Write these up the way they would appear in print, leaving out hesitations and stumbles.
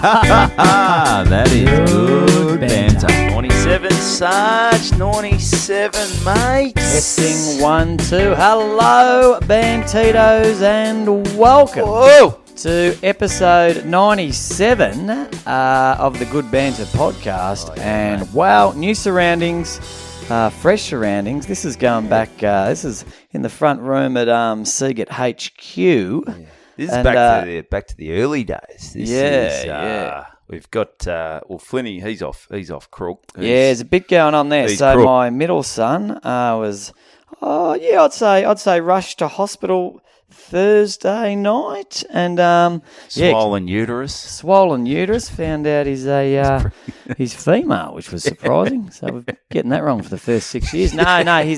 That is good banter. 97, Sarge. 97, mate. Testing 1, 2. Hello, Bantitos, and welcome to episode 97 of the Good Banter podcast. Wow, new surroundings, fresh surroundings. This is going back. This is in the front room at Siegert HQ. Yeah. This is back to the early days. Yeah. We've got Flinny. He's off crook. There's a bit going on there. So crook. My middle son was, I'd say rushed to hospital Thursday night, and swollen uterus. Found out he's female, which was surprising. So we're getting that wrong for the first 6 years. No, he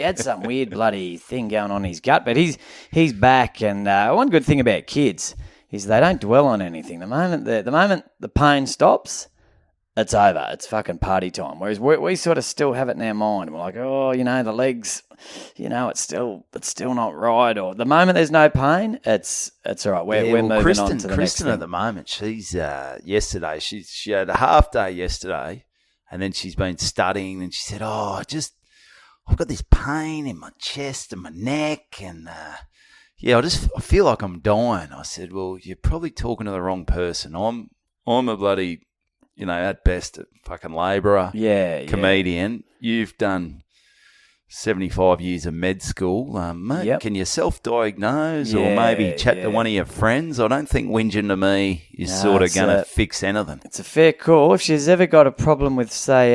had some weird bloody thing going on in his gut, but he's back. And one good thing about kids is they don't dwell on anything. The moment the pain stops, it's over. It's fucking party time. Whereas we sort of still have it in our mind. We're like, the legs, it's still not right. Or the moment there's no pain, it's all right. We're moving on to the next thing. At the moment, she's yesterday. She had a half day yesterday, and then she's been studying. And she said, I've got this pain in my chest and my neck, and I feel like I'm dying. I said, well, you're probably talking to the wrong person. I'm a bloody, at best, a fucking labourer, comedian. You've done 75 years of med school. Mate, Can you self-diagnose or maybe chat to one of your friends? I don't think whinging to me is going to fix anything. It's a fair call. If she's ever got a problem with, say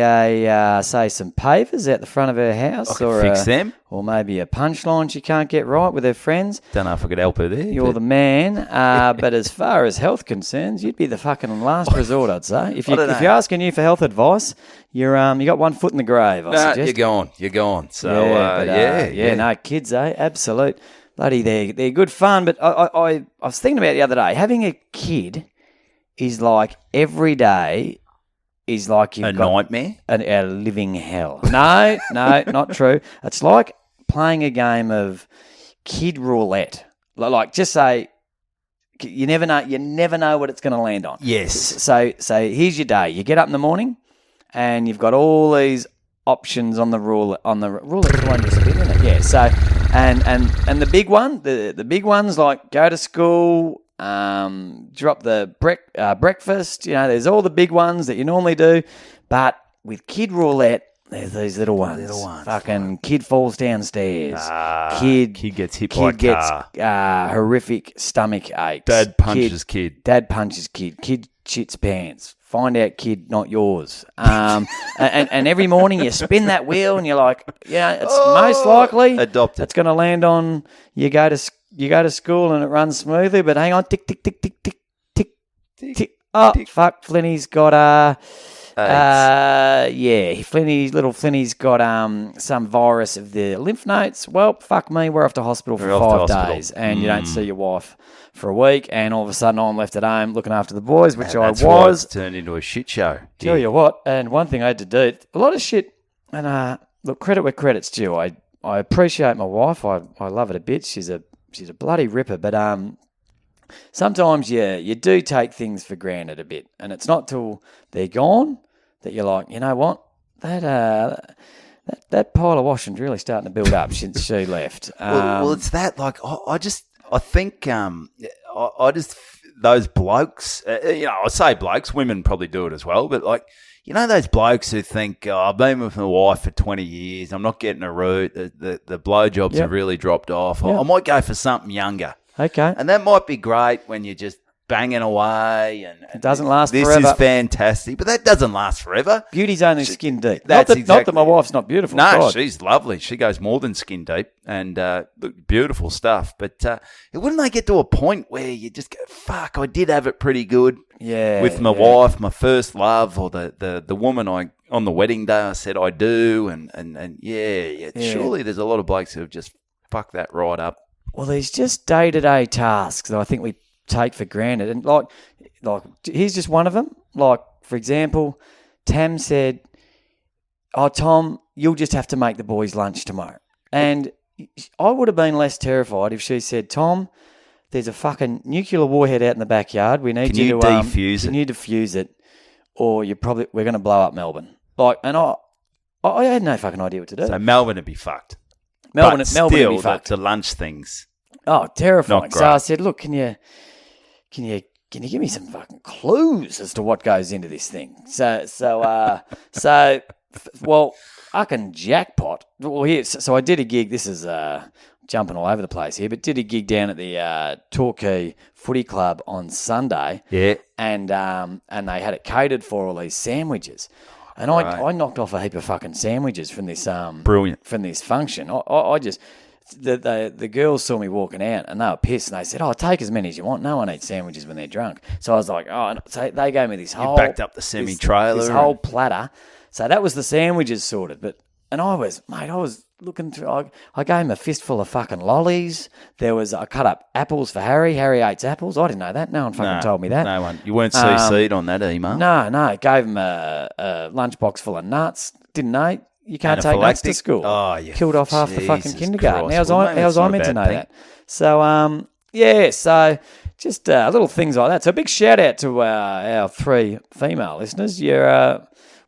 some pavers out the front of her house, I can fix them. Or maybe a punchline she can't get right with her friends. Don't know if I could help her there. You're the man. But as far as health concerns, you'd be the fucking last resort, I'd say. If you're asking you for health advice, you got one foot in the grave, I suggest. You're gone. So, no, kids, absolute. Bloody, they're good fun. But I was thinking about it the other day. Having a kid is like every day is like you've got nightmare? A living hell. No, not true. It's like playing a game of kid roulette. Like, just say, you never know what it's going to land on. Yes. So here's your day. You get up in the morning, and you've got all these options on the roulette. The one you spin, isn't it? Yeah. So and the big one, the big ones like go to school, drop the breakfast. There's all the big ones that you normally do, but with kid roulette, there's these little ones. Fucking kid falls downstairs. Kid gets hit by a car. Gets horrific stomach aches. Dad punches kid. Kid shits pants. Find out, kid, not yours. And every morning you spin that wheel and you're like, it's most likely adopted. It's going to land on you go to school and it runs smoothly. But hang on, tick tick tick tick tick tick tick. Oh fuck, Flinny's got Flinny's got some virus of the lymph nodes. Well, fuck me, we're off to hospital for 5 days, and you don't see your wife for a week, and all of a sudden I'm left at home looking after the boys, which that's why it's turned into a shit show. Tell you what, and one thing I had to do, a lot of shit, and look, credit where credit's due. I appreciate my wife. I love her a bit. She's a bloody ripper, but sometimes you do take things for granted a bit, and it's not till they're gone that you're like, you know what, that pile of washing's really starting to build up since she left. Well, it's that. Like, I think those blokes. I say blokes. Women probably do it as well. But like, those blokes who think, I've been with my wife for 20 years. I'm not getting a root. The blowjobs have really dropped off. Yep. I might go for something younger. Okay. And that might be great when you're just banging away, and it doesn't last forever. This is fantastic, but that doesn't last forever. Beauty's only skin deep. Not that my wife's not beautiful. No, God. She's lovely. She goes more than skin deep, and beautiful stuff. But wouldn't they get to a point where you just go, "Fuck, I did have it pretty good." Yeah, with my wife, my first love, or the woman on the wedding day I said I do, and surely there's a lot of blokes who have just fucked that right up. Well, there's just day-to-day tasks that I think we take for granted, and like here's just one of them. Like, for example, Tam said, Tom, you'll just have to make the boys lunch tomorrow. And I would have been less terrified if she said, Tom, there's a fucking nuclear warhead out in the backyard. We need Can you you to defuse it? Can you defuse it, or we're going to blow up Melbourne. And I had no fucking idea what to do. So Melbourne would be fucked. Melbourne Still, would be fucked. the lunch things. Oh, terrifying! Not So I great. said, look, can you give me some fucking clues as to what goes into this thing? Well, I can jackpot. Well, so I did a gig. This is jumping all over the place here, but did a gig down at the Torquay Footy Club on Sunday. Yeah. And they had it catered for all these sandwiches. And Right. I knocked off a heap of fucking sandwiches from this Brilliant. from this function. I just the girls saw me walking out and they were pissed and they said, "Oh, take as many as you want. No one eats sandwiches when they're drunk." So I was like, "Oh," and so they gave me this whole backed up the semi-trailer this whole platter. So that was the sandwiches sorted. I was looking through. I gave him a fistful of fucking lollies. I cut up apples for Harry. Harry eats apples. I didn't know that. No one fucking told me that. No one. You weren't CC'd on that email? No. Gave him a lunchbox full of nuts. Didn't know. You can't take nuts to school. Oh, you killed off half the fucking Jesus kindergarten. Christ. How was I meant to know that? So, so just little things like that. So a big shout out to our 3 female listeners.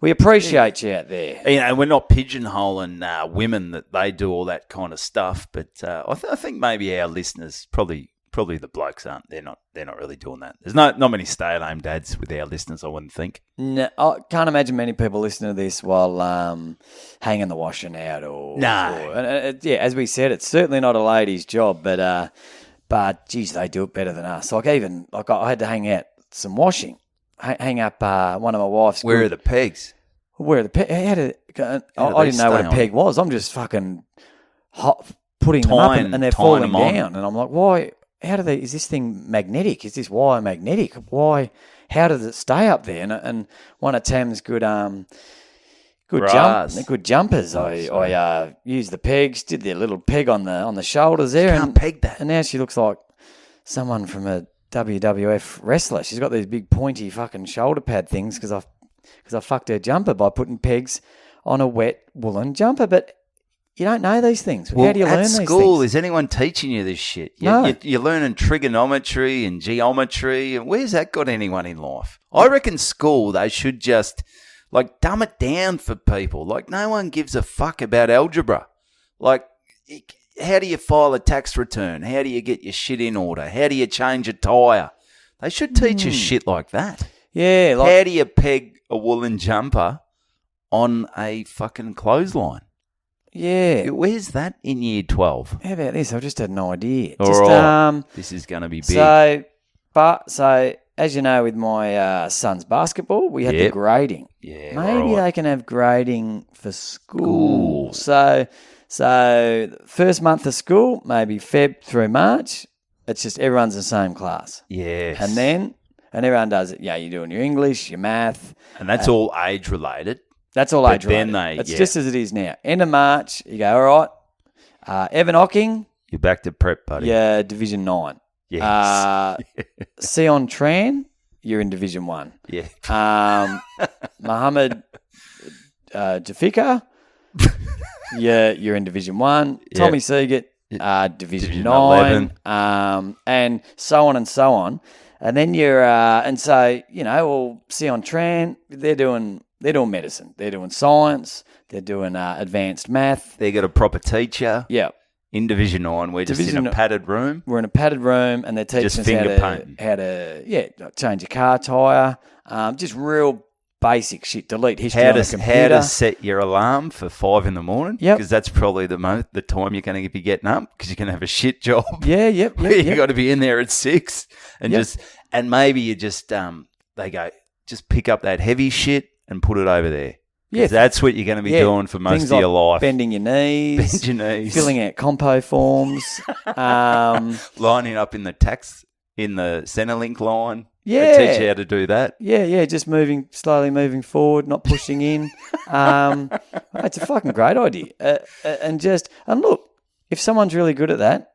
We appreciate you out there. You know, we're not pigeonholing women that they do all that kind of stuff, but I think maybe our listeners, probably the blokes aren't. They're not really doing that. There's not many stay-at-home dads with our listeners, I wouldn't think. No, I can't imagine many people listening to this while hanging the washing out or as we said, it's certainly not a lady's job, but geez, they do it better than us. I had to hang out some washing. Hang up one of my wife's. Where are the pegs? Where are the pegs? I didn't know what a peg was. I'm just fucking putting them up and they're falling down. And I'm like, why? Is this thing magnetic? Is this wire magnetic? Why? How does it stay up there? And one of Tam's good jumpers. I used the pegs, did the little peg on the shoulders there. Can't peg that. And now she looks like someone from a WWF wrestler. She's got these big pointy fucking shoulder pad things because I fucked her jumper by putting pegs on a wet woolen jumper. But you don't know these things. Well, how do you learn at these school, things? is anyone teaching you this shit? No. You're learning trigonometry and geometry, and where's that got anyone in life? I reckon school, they should just, dumb it down for people. No one gives a fuck about algebra. How do you file a tax return? How do you get your shit in order? How do you change a tyre? They should teach us shit like that. Yeah. How do you peg a woolen jumper on a fucking clothesline? Yeah. Where's that in year 12? How about this? I just had an idea. All right. This is going to be big. So as you know, with my son's basketball, we had the grading. Yeah. Maybe they can have grading for school. So first month of school, maybe Feb through March, it's just everyone's the same class. Yes. And everyone does it. Yeah, you're doing your English, your math. And that's all age related. That's all age related. It's just as it is now. End of March, you go, all right, Evan Hocking. You're back to prep, buddy. Yeah, Division 9. Yes. Sion Tran, you're in Division 1. Yeah. Mohammed Jafika, you're in Division 1. Tommy Siegert, Division 9. And so on and so on. And then you're, Sion Tran, they're doing medicine. They're doing science. They're doing advanced math. They got a proper teacher. Yeah. In Division 9, we're just in a padded room. We're in a padded room, and they're teaching us how to change a car tyre. Just real basic shit. Delete history on a computer. How to set your alarm for 5 a.m. Yep. Because that's probably the time you're going to be getting up because you're going to have a shit job. Yeah, yep. You got to be in there at 6 and maybe you just they go just pick up that heavy shit and put it over there. Yeah, that's what you're going to be doing for most of your life. Bending your knees, filling out compo forms, lining up in the Centrelink line. Yeah, they teach you how to do that. Yeah, just slowly moving forward, not pushing in. It's a fucking great idea. And look, if someone's really good at that,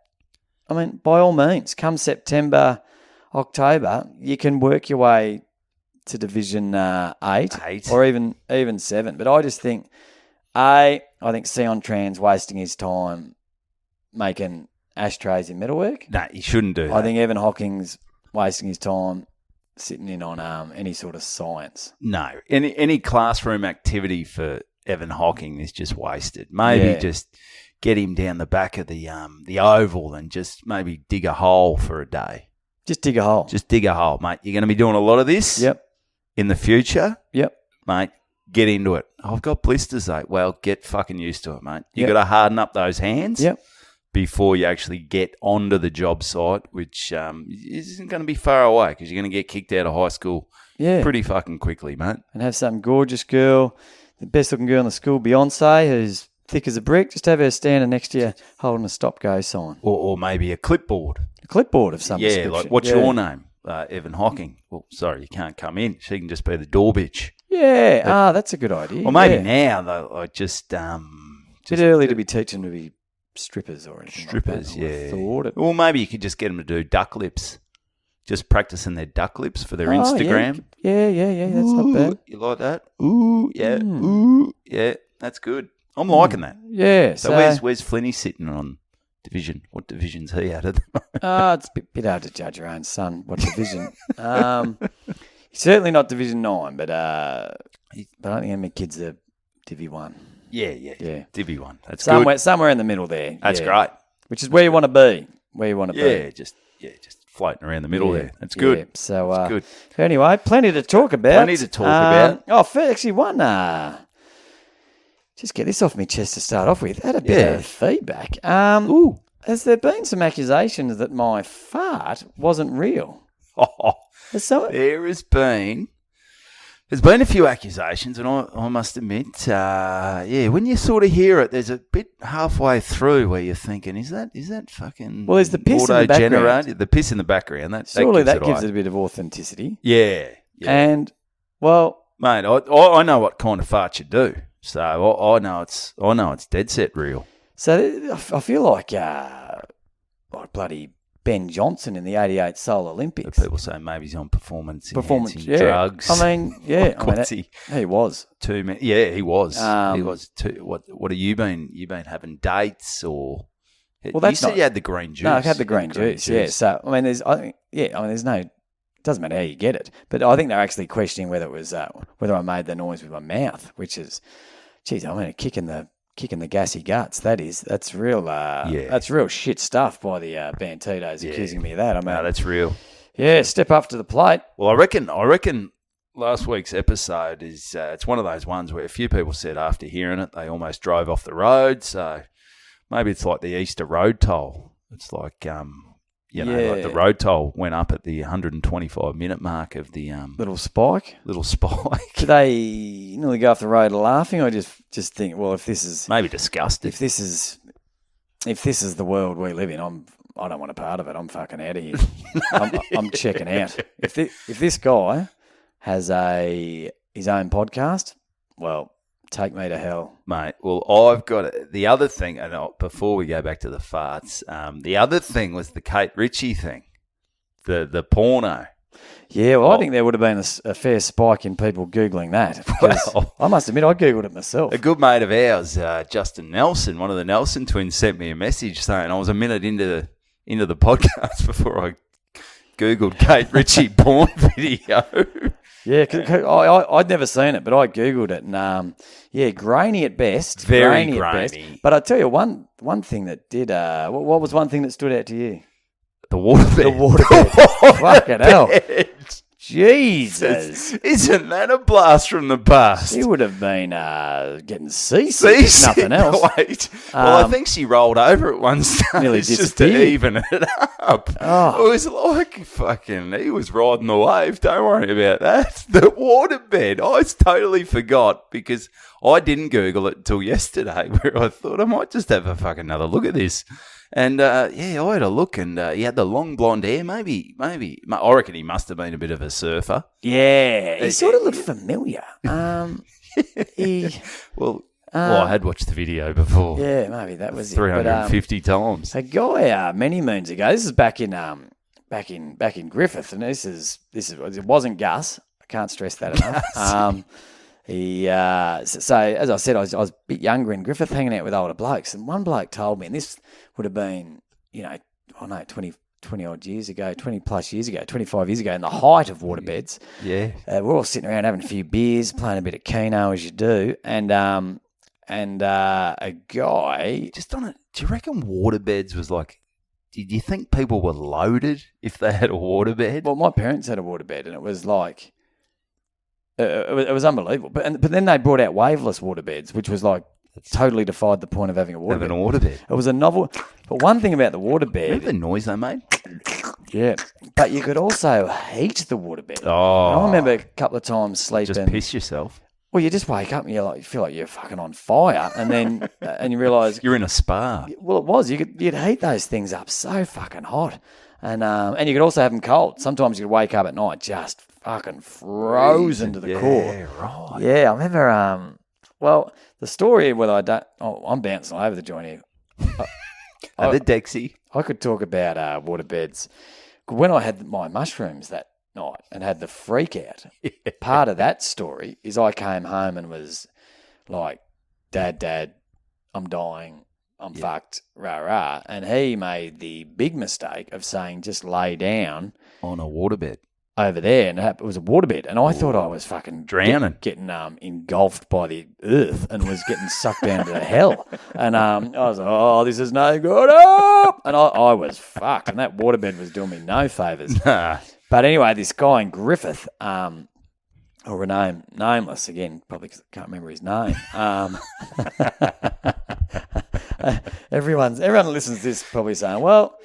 I mean, by all means, come September, October, you can work your way to Division 8 or even 7. But I just think, I think Sion Tran's wasting his time making ashtrays in metalwork. No, he shouldn't do that. I think Evan Hocking's wasting his time sitting in on any sort of science. No, any classroom activity for Evan Hocking is just wasted. Maybe just get him down the back of the oval and just maybe dig a hole for a day. Just dig a hole. Just dig a hole, mate. You're going to be doing a lot of this in the future. Yep. Mate, get into it. I've got blisters, though. Well, get fucking used to it, mate. You got to harden up those hands before you actually get onto the job site, which isn't going to be far away because you're going to get kicked out of high school pretty fucking quickly, mate. And have some gorgeous girl, the best looking girl in the school, Beyonce, who's thick as a brick. Just have her standing next to you holding a stop-go sign. Or maybe a clipboard. A clipboard of some description. Like, what's your name? Evan Hocking. Well, sorry, you can't come in. She can just be the door bitch. Yeah, that's a good idea. Or maybe now, though, like just bit early to be teaching them to be strippers or anything strippers, like that. Or maybe you could just get them to do duck lips. Just practicing their duck lips for their Instagram. Yeah, that's not bad. You like that? Ooh, yeah, ooh, yeah, that's good. I'm liking that. Yeah. So where's Flinny sitting on division? What division's he at the moment? It's a bit hard to judge your own son. What division? He's certainly not Division 9, but I don't think any kids are Divi 1. Yeah. Divi 1. That's good. Somewhere in the middle there. That's great. Which is where you want to be. Yeah, just floating around the middle there. That's good. Yeah. So, that's good. Anyway, plenty to talk about. Actually, one. Just get this off my chest to start off with. Had a bit of feedback. Has there been some accusations that my fart wasn't real? There's been a few accusations, and I must admit, when you sort of hear it, there's a bit halfway through where you're thinking, is that fucking there's the piss in the background. The piss in the background. Surely that gives it a bit of authenticity. Yeah. And, well... Mate, I know what kind of fart you do, so I know it's dead set real. So I feel like bloody Ben Johnson in the '88 Seoul Olympics. People say maybe he's on performance drugs. I mean, he was. He was. He was too. What have you been? You been having dates or? Well, you said you had the green juice. No, I had the green juice. Yeah. So there's no. It doesn't matter how you get it, but I think they're actually questioning whether it was whether I made the noise with my mouth, which is, geez, I mean, a kick in the gassy guts. That's real. That's real shit stuff by the Bantitos accusing me of that. I mean, no, that's real. Yeah, step up to the plate. Well, I reckon last week's episode is it's one of those ones where a few people said after hearing it they almost drove off the road. So maybe it's like the Easter road toll. It's like like the road toll went up at the 125-minute mark of the little spike. Did they nearly go off the road laughing, or just think, well, if this is maybe disgusted, if this is the world we live in, I don't want a part of it. I'm fucking out of here. I'm checking out. If this guy has his own podcast, well, take me to hell, mate. Well, I've got the other thing, and before we go back to the farts, the other thing was the Kate Ritchie thing, the porno. Yeah, well, I think there would have been a fair spike in people Googling that. Well, I must admit, I Googled it myself. A good mate of ours, Justin Nelson, one of the Nelson twins, sent me a message saying I was a minute into the podcast before I Googled Kate Ritchie porn video. Yeah, I'd never seen it, but I Googled it, and grainy at best. Very grainy. At best. But I tell you, one thing that did, what was one thing that stood out to you? The waterbed. The waterbed. Fucking hell. Jesus. Isn't that a blast from the past? He would have been getting seasick, if nothing else. Wait. Well, I think she rolled over at one stage nearly just to even it up. Oh. It was like fucking, he was riding the wave. Don't worry about that. The waterbed. I totally forgot because I didn't Google it until yesterday where I thought I might just have a fucking another look at this. And, I had a look, and he had the long blonde hair. Maybe, I reckon he must have been a bit of a surfer. Yeah, he sort of looked familiar. I had watched the video before. Yeah, maybe that was 350 times. A guy many moons ago. This is back in Griffith, and this is it wasn't Gus. I can't stress that enough. So as I said, I was a bit younger in Griffith, hanging out with older blokes, and one bloke told me, and this would have been, 20 odd years ago, 20 plus years ago, 25 years ago, in the height of waterbeds. Yeah. We're all sitting around having a few beers, playing a bit of Keno as you do, and a guy Just on it, do you reckon waterbeds was like, did you think people were loaded if they had a waterbed? Well, my parents had a waterbed, and it was like, it was unbelievable. But then they brought out waveless waterbeds, which was like, totally defied the point of having a waterbed. Having a waterbed. It was a novel. But one thing about the waterbed, Remember the noise they made? yeah. But you could also heat the waterbed. Oh. I remember a couple of times sleeping. Just piss yourself. Well, you just wake up and you feel like you're fucking on fire, and then and you realise You're in a spa. well, it was you'd heat those things up so fucking hot, and you could also have them cold. Sometimes you'd wake up at night just fucking frozen to the core. Yeah, right. Yeah, I remember. Well, the story whether I'm bouncing all over the joint here. The Dexy. I could talk about waterbeds. When I had my mushrooms that night and had the freak out, part of that story is I came home and was like, Dad, I'm dying. I'm fucked, rah, rah. And he made the big mistake of saying, just lay down On a waterbed. over there, and it was a waterbed, and I thought I was fucking Drowning. getting engulfed by the earth, and was getting sucked down to hell. And I was like, oh, this is no good. Oh! And I was fucked, and that waterbed was doing me no favours. Nah. But anyway, this guy in Griffith, or Rename, nameless again, probably because I can't remember his name. Everyone that listens to this probably saying, well,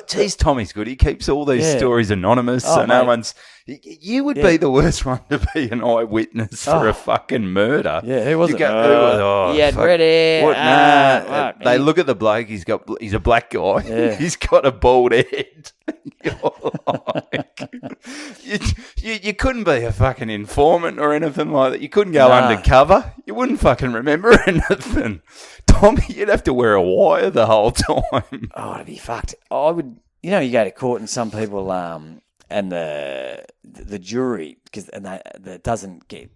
Geez, Tommy's good. He keeps all these stories anonymous, so no mate. one's. You would be the worst one to be an eyewitness for a fucking murder. Yeah, who was You it? go, he had red hair. What? Nah, fuck. they look at the bloke. He's a black guy. Yeah. He's got a bald head. You're like, you couldn't be a fucking informant or anything like that. You couldn't go undercover. You wouldn't fucking remember anything. Tommy, you'd have to wear a wire the whole time. Oh, to be fucked. I would, you go to court and some people, and the jury, because that doesn't get,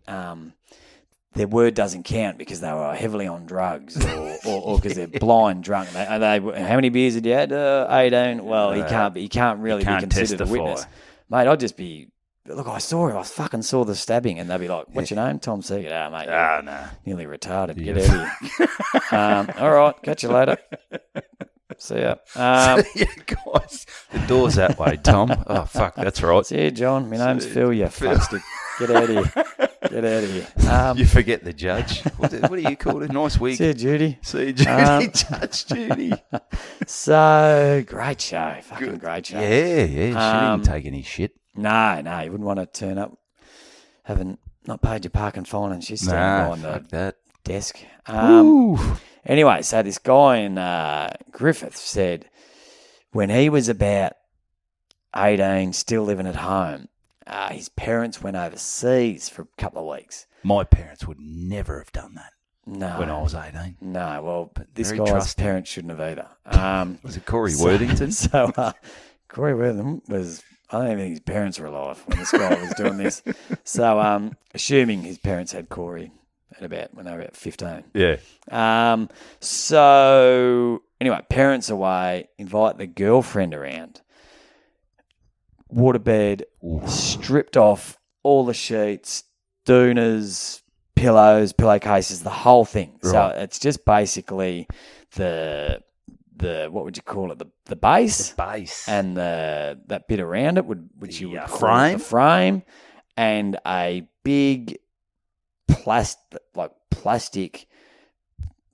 their word doesn't count because they were heavily on drugs or because they're blind drunk. How many beers did you had? 18. Well, he can't really be considered a witness. Mate, I'd just be, look, I fucking saw the stabbing, and they'd be like, what's your name? Tom Siegert. Ah, mate, nah. nearly retarded. Get out of here. All right, catch you later. See ya. Yeah, guys, the door's that way, Tom. Oh, fuck, that's right. See you, John. My name's Phil, you fuckstick. Get out of here. Get out of here. You forget the judge. What do you call it? Nice wig. See you, Judy. See you, Judy. Judge Judy. So, great show. Fucking great show. Yeah. She didn't take any shit. No, you wouldn't want to turn up having not paid your parking fine and she's standing behind the desk. Anyway, so this guy in Griffith said when he was about 18, still living at home, his parents went overseas for a couple of weeks. My parents would never have done that. No. When I was 18. No, well, but this very guy's trusting. parents shouldn't have either. Was it Corey Worthington? So Corey Worthington was, I don't even think his parents were alive when this guy was doing this. So assuming his parents had Corey when they were about 15. Yeah. So anyway, parents away, invite the girlfriend around. Waterbed, stripped off all the sheets, doonas, pillows, pillowcases, the whole thing. Right. So it's just basically the what would you call it? The base. The base. And that bit around it which you would call frame. The frame, and a big plastic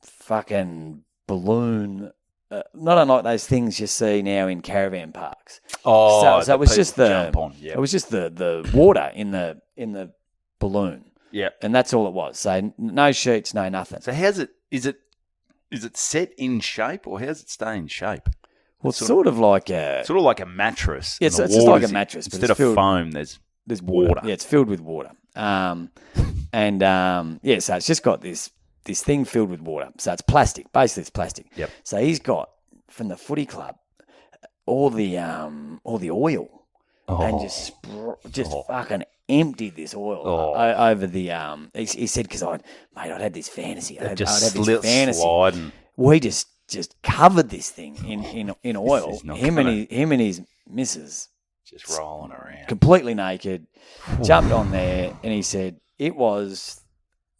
fucking balloon. Not unlike those things you see now in caravan parks. Oh, so it was just jump on. Yep. It was just the water in the balloon. Yeah, and that's all it was. So no sheets, no nothing. So is it set in shape, or how's it stay in shape? Well, it's sort of like a mattress. Yeah, it's just like a mattress, but instead of foam, there's water. Yeah, it's filled with water. So it's just got this thing filled with water. So it's plastic. Basically, it's plastic. Yep. So he's got from the footy club all the oil, and just fucking emptied this oil over the. He said because I'd had this fantasy. I'd have this fantasy. Sliding. We just just covered this thing in oil. is not Him and his missus Just rolling around. completely naked, jumped on there, and he said it was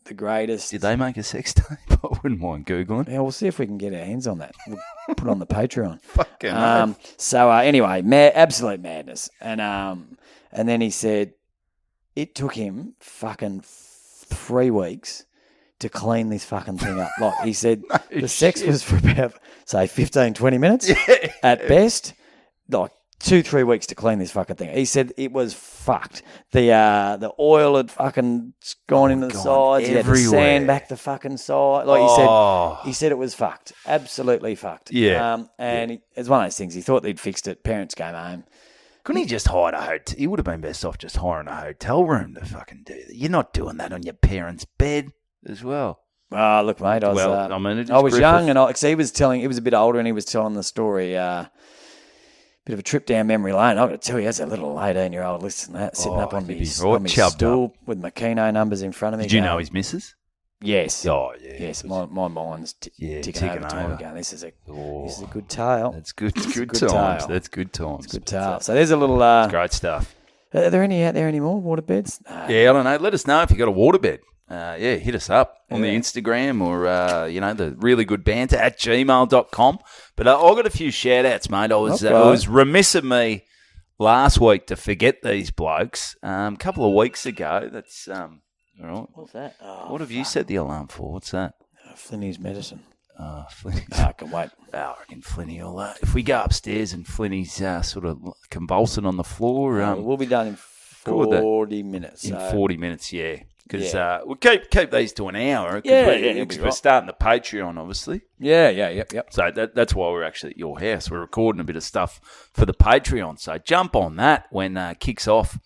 the greatest. Did they make a sex tape? I wouldn't mind Googling. Yeah, we'll see if we can get our hands on that. We'll put it on the Patreon. Fucking hell. So anyway, absolute madness. And then he said it took him fucking 3 weeks to clean this fucking thing up. Like he said, the sex was for about, say, 15, 20 minutes at best. Like 2-3 weeks to clean this fucking thing. He said it was fucked. The oil had fucking gone into the sides. He had to sand back the fucking side. Like he said it was fucked. Absolutely fucked. Yeah. It's one of those things. He thought they'd fixed it. Parents came home. Couldn't he just hire a hotel? He would have been best off just hiring a hotel room to fucking do that. You're not doing that on your parents' bed as well. Oh, look, mate, I was young, and he was a bit older, and he was telling the story, bit of a trip down memory lane. I've got to tell you, as a little 18-year-old listening to that, sitting up on his stool with my Keno numbers in front of me. Did you know his missus? Yes. Oh, yeah. Yes, my mind's ticking over time going, this is a good tale. That's good. It's good times. That's good times. It's good tale. So there's a little... great stuff. Are there any out there anymore, waterbeds? Yeah, I don't know. Let us know if you got a waterbed. Hit us up on the Instagram or, the really good banter at gmail.com. But I got a few shout outs, mate. It was remiss of me last week to forget these blokes. A couple of weeks ago, that's, all right. What's that? Oh, what have you set the alarm for? What's that? Flinny's medicine. Flinny's. I can wait. I reckon Flinny will, if we go upstairs and Flinny's sort of convulsing on the floor. We'll be done in 40 minutes. In 40 minutes, yeah. Because we'll keep these to an hour. Because we're starting the Patreon, obviously. Yep. So that's why we're actually at your house. We're recording a bit of stuff for the Patreon. So jump on that when kicks off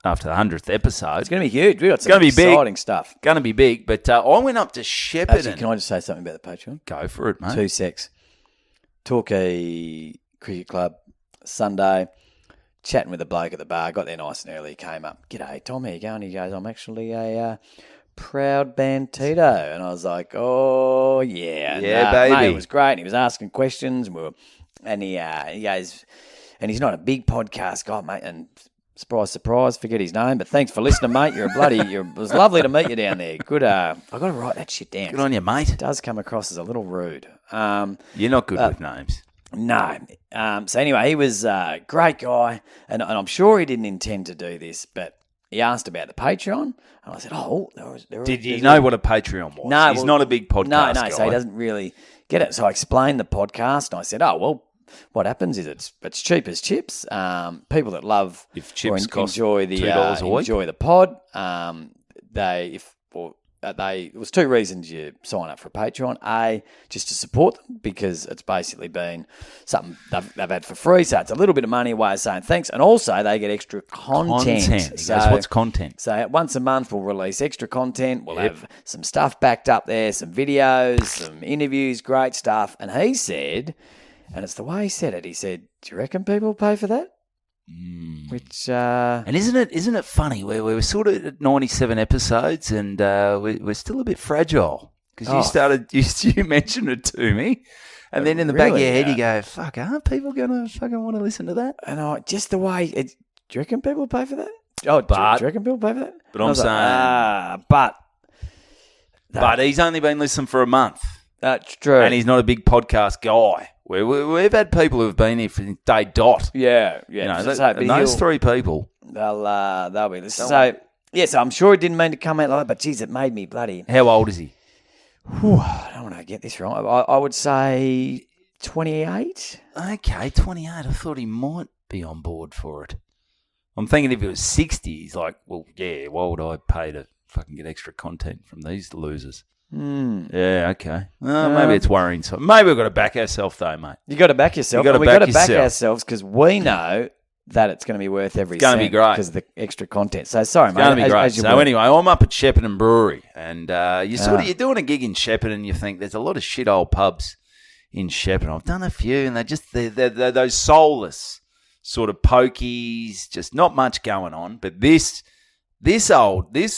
after the 100th episode. It's going to be huge. We've got some exciting stuff. Going to be big. But I went up to Shepparton. Actually, can I just say something about the Patreon? Go for it, mate. 2 secs. Torquay Cricket Club, Sunday. Chatting with a bloke at the bar, got there nice and early, came up, "G'day, Tom, how you going?" He goes, "I'm actually a proud Bandito." And I was like, "Oh, yeah. Baby. Mate, it was great." And he was asking questions, and he goes, and he's not a big podcast guy, mate, and surprise, forget his name, but thanks for listening, mate. It was lovely to meet you down there. Good, I got to write that shit down. Good on you, mate. It does come across as a little rude. You're not good with names. No. So anyway, he was a great guy, and I'm sure he didn't intend to do this, but he asked about the Patreon, and I said, did you know what a Patreon was? No. He's not a big podcast guy. So he doesn't really get it. So I explained the podcast, and I said, what happens is it's cheap as chips. People that love if chips enjoy the $2 a week. Enjoy the pod. It was 2 reasons you sign up for Patreon. A, just to support them because it's basically been something they've had for free. So it's a little bit of money, a way of saying thanks. And also they get extra content. So what's content? So once a month we'll release extra content. We'll have some stuff backed up there, some videos, some interviews, great stuff. And he said, and it's the way he said it, he said, "Do you reckon people will pay for that?" Which and isn't it funny? We're sort of at 97 episodes and we're still a bit fragile because you mentioned it to me, and then in the back of your head you go, "Fuck, aren't people gonna fucking want to listen to that?" And just the way do you reckon people pay for that? Oh, do you reckon people pay for that? But I'm saying, but he's only been listening for a month. That's true, and he's not a big podcast guy. We've had people who've been here from day dot. Yeah. And those 3 people, they'll be listening. So I'm sure he didn't mean to come out like that, but geez, it made me bloody. How old is he? I don't want to get this wrong. I would say 28. Okay, 28. I thought he might be on board for it. I'm thinking if it was 60, he's like, well, yeah, why would I pay to fucking get extra content from these losers? Yeah, okay. Maybe it's worrying. So maybe we've got to back ourselves, though, mate. You got to back yourself. We've got to back ourselves because we know that it's going to be worth every cent. It's going to be great because of the extra content. So sorry, mate. It's going to be great. So anyway, I'm up at Shepparton Brewery, and you're doing a gig in Shepparton, and you think there's a lot of shit old pubs in Shepparton. I've done a few, and they're those soulless sort of pokies, just not much going on. But this This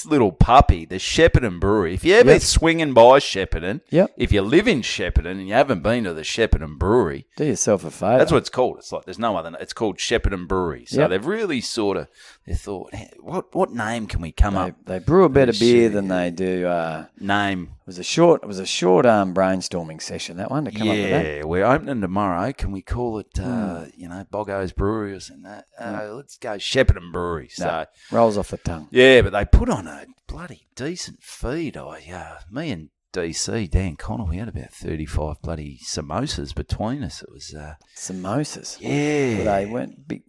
little puppy, the Shepparton Brewery. If you ever swinging by Shepparton, if you live in Shepparton and you haven't been to the Shepparton Brewery, do yourself a favour. That's what it's called. It's like there's no other. It's called Shepparton Brewery. So they've really they thought, hey, what name can we come up? They brew a better beer than they do. Name. It was a short brainstorming session, that one, to come up with that. Yeah, we're opening tomorrow. Can we call it Boggo's Brewery or something? Let's go Shepparton Brewery. So rolls off the tongue. Yeah, but they put on a bloody decent feed. Me and DC, Dan Connell, we had about 35 bloody samosas between us. It was samosas. Yeah.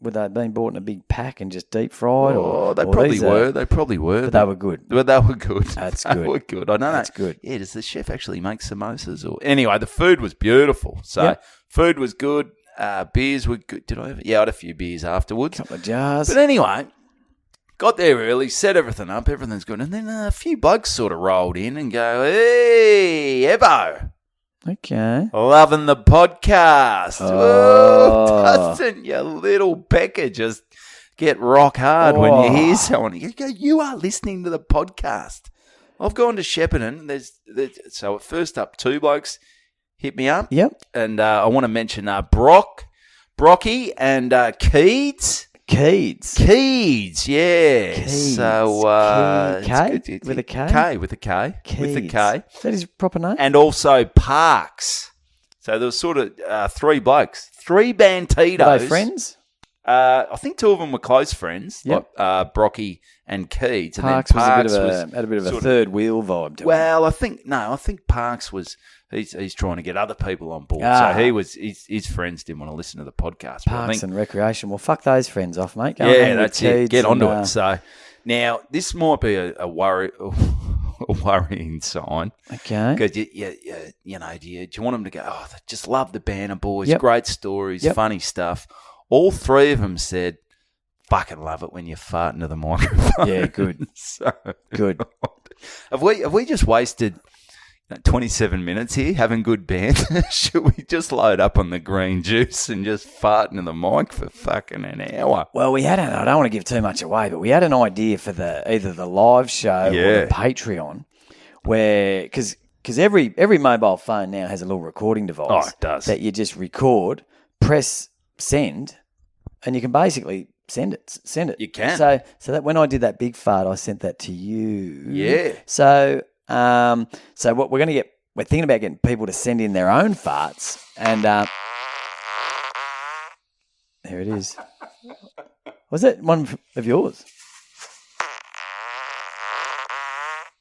Were they being bought in a big pack and just deep fried? They probably were. They probably were. But they were good. But they were good. That's good. They were good. I don't know. That's good. Yeah, does the chef actually make samosas? Anyway, the food was beautiful. So food was good. Beers were good. Did I have? Yeah, I had a few beers afterwards. A couple of jars. But anyway, got there early, set everything up, everything's good. And then a few blokes sort of rolled in and go, hey, Evo. Okay. Loving the podcast. Oh. Doesn't your little pecker just get rock hard when you hear someone? You go, you are listening to the podcast. I've gone to Shepparton. So first up, two blokes hit me up. Yep. And I want to mention Brocky and Keeds. Keeds, yeah. Keeds. So, K? With a K? K, with a K. Keeds. With a K. Is that his proper name? And also Parks. So there was sort of three blokes. Three Bantitos. Were they friends? I think two of them were close friends, Yep. like Brocky and Keeds. And Parks, then Parks had a bit of a third wheel vibe to him. Well, I think Parks was... He's trying to get other people on board. Ah. So his friends didn't want to listen to the podcast. But Parks and recreation. Well, fuck those friends off, mate. Go yeah, that's it. Get onto and, it. So now this might be a worrying sign. Okay. Because do you want them to go? Oh, they just love the Banner boys. Yep. Great stories, Yep. funny stuff. All three of them said, "Fucking love it when you fart into the microphone." Yeah, good. So Good. Have we just wasted 27 minutes here having good banter? Should we just load up on the green juice and just fart into the mic for fucking an hour? Well, I don't want to give too much away, but we had an idea for either the live show or the Patreon, where because every mobile phone now has a little recording device. Oh, it does. That you just record, press send, and you can basically send it. You can. So that when I did that big fart, I sent that to you. Yeah. So what we're thinking about getting people to send in their own farts, and there it is. Was that one of yours?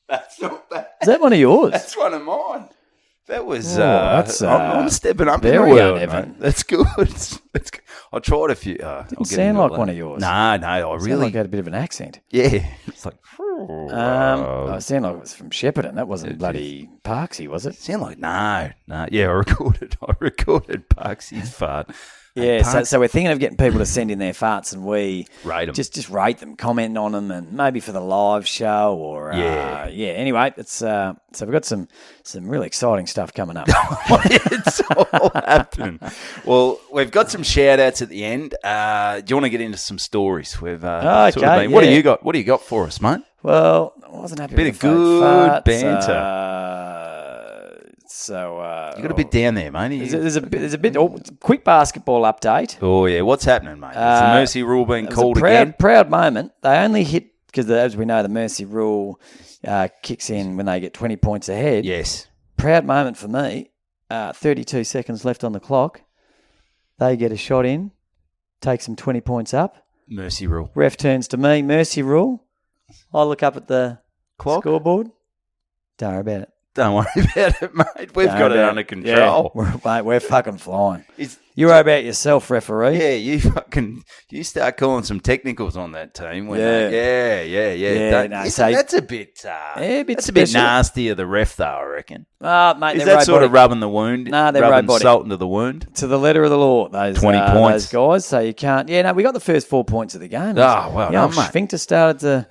That's not bad. Is that one of yours? That's one of mine. That was. That's, I'm stepping up in the very world, uneven. mate. That's good. That's good. I tried a few. Didn't sound like one of yours. No, I Sounded really. like it had a bit of an accent. Yeah, it's like. I sound like it was from Shepparton. That wasn't bloody Parksy, was it? Sound like no. Yeah, I recorded Parksy's fart. Yeah, so we're thinking of getting people to send in their farts, and we Rate them. Just rate them, comment on them, and maybe for the live show or Anyway, it's so we've got some really exciting stuff coming up. It's all happening. Well, we've got some shout outs at the end. Do you want to get into some stories? We've sort of been, What do you got? What do you got for us, mate? Well, I wasn't happy Bit with of the good farts, banter. You got a bit down there, mate. There's a bit. Quick basketball update. Oh yeah, what's happening, mate? Is the mercy rule being called again? Proud moment. They only hit because, as we know, the mercy rule kicks in when they get 20 points ahead. Yes. Proud moment for me. 32 seconds left on the clock. They get a shot in, takes them 20 points up. Mercy rule. Ref turns to me. Mercy rule. I look up at the Clock? scoreboard. Don't worry about it. Don't worry about it, mate. We've got it under control. Yeah, we're fucking flying. You worry about yourself, referee. Yeah, you start calling some technicals on that team. Yeah. That's a bit. That's a bit nasty of the ref, though. I reckon. Mate, is that sort of rubbing the wound? No, they're rubbing robotic. salt into the wound. To the letter of the law, those 20 points, those guys. So you can't. Yeah, no, we got the first 4 points of the game. Well done, mate. Sphincter started to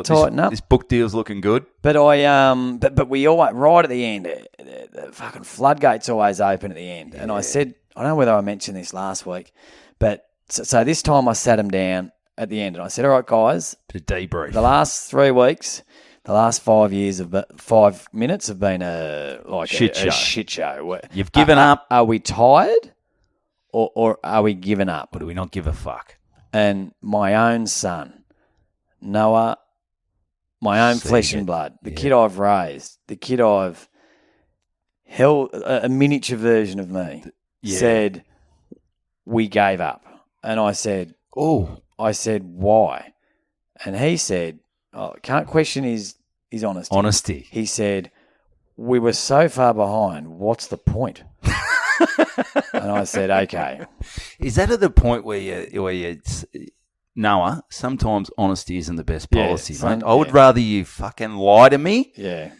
tighten up. This book deal's looking good. But but we always right at the end. The fucking floodgates always open at the end, and I said. I don't know whether I mentioned this last week, but so this time I sat them down at the end, and I said, all right, guys, To debrief. the last 3 weeks, the last 5 years of 5 minutes have been a Shit show. shit show. You've given up. Are we tired or are we giving up? Or do we not give a fuck? And my own son, Noah, my own flesh and blood, the kid I've raised, the kid I've held, a miniature version of me, said, we gave up. And I said, why? And he said, can't question his honesty. He said, we were so far behind, what's the point? And I said, okay. Is that at the point where you Noah, sometimes honesty isn't the best policy, mate. I would rather you fucking lie to me. Yeah.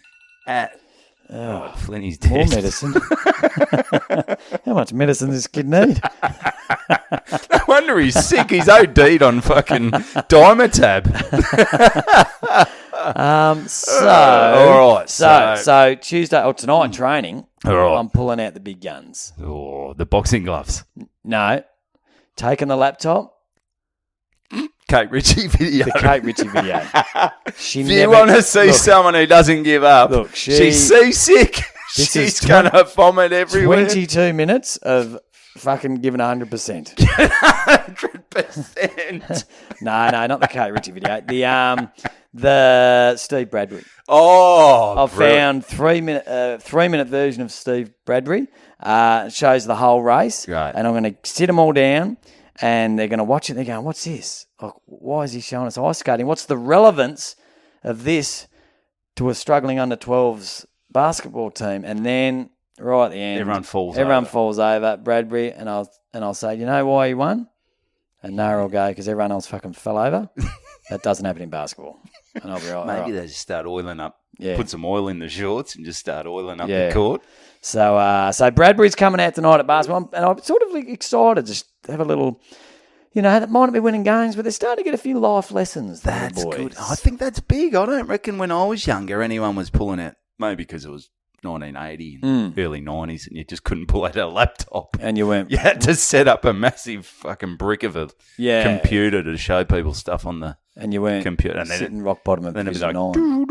Flinty's More dead. medicine. How much medicine does this kid need? No wonder he's sick. He's OD'd on fucking Dimetab. All right. So Tuesday or tonight training, All right. I'm pulling out the big guns. Oh, the boxing gloves. No, taking the laptop, Kate Ritchie video. the Kate Ritchie video. If you want to see someone who doesn't give up, Look, she's seasick. She's going to vomit everywhere. 22 minutes of fucking giving 100%. 100%. No, not the Kate Ritchie video. The Steve Bradbury. Oh, I've found 3-minute version of Steve Bradbury. It shows the whole race. Right. And I'm going to sit them all down and they're going to watch it. They're going, what's this? Like, why is he showing us ice skating? What's the relevance of this to a struggling under-12s basketball team? And then right at the end, everyone falls over. Bradbury, and I'll say, you know why he won? And Nara will go, because everyone else fucking fell over. That doesn't happen in basketball. And I'll be right. Maybe right. they just start oiling up. Yeah. Put some oil in the shorts and just start oiling up the court. So Bradbury's coming out tonight at basketball, and I'm sort of excited to just have a little. That might not be winning games, but they're starting to get a few life lessons. That's boys. good. I think that's big. I don't reckon when I was younger anyone was pulling it. Maybe because it was 1980, early 90s, and you just couldn't pull out a laptop. And you went. You had to set up a massive fucking brick of a computer to show people stuff on the computer. And then sitting rock bottom of then it'd be Division like, 9.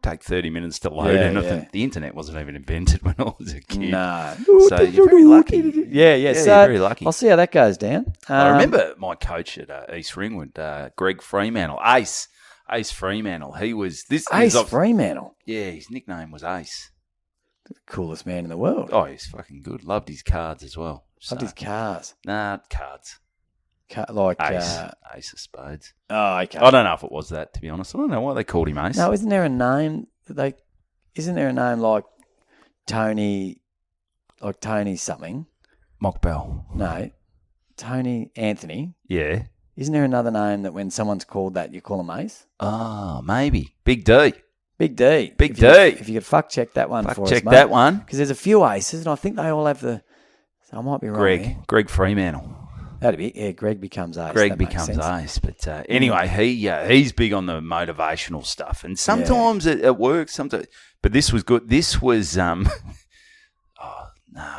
take 30 minutes to load anything. The internet wasn't even invented when I was a kid. No. So you're very lucky. Yeah. So you're very lucky. I'll see how that goes down. I remember my coach at East Ringwood, Greg Fremantle, Ace Fremantle. He was Fremantle. Yeah, his nickname was Ace. The coolest man in the world. Oh, he's fucking good. Loved his cards as well. Loved his cars. Nah, cards. Ace of Spades. Oh, okay. I don't know if it was that, to be honest. I don't know why they called him Ace. No, isn't there a name like Tony, something? Mockbell. No, Tony Anthony. Yeah. Isn't there another name that when someone's called that, you call them Ace? Oh, maybe. Big D. Big D. If you could fact check that one for us, mate. Check that one. Because there's a few Aces, and I think they all have so I might be wrong. Greg Fremantle. That'd be, Greg becomes Ace. Greg becomes Ace. But anyway, he's big on the motivational stuff. And sometimes it works. Sometimes, but this was good. This was, I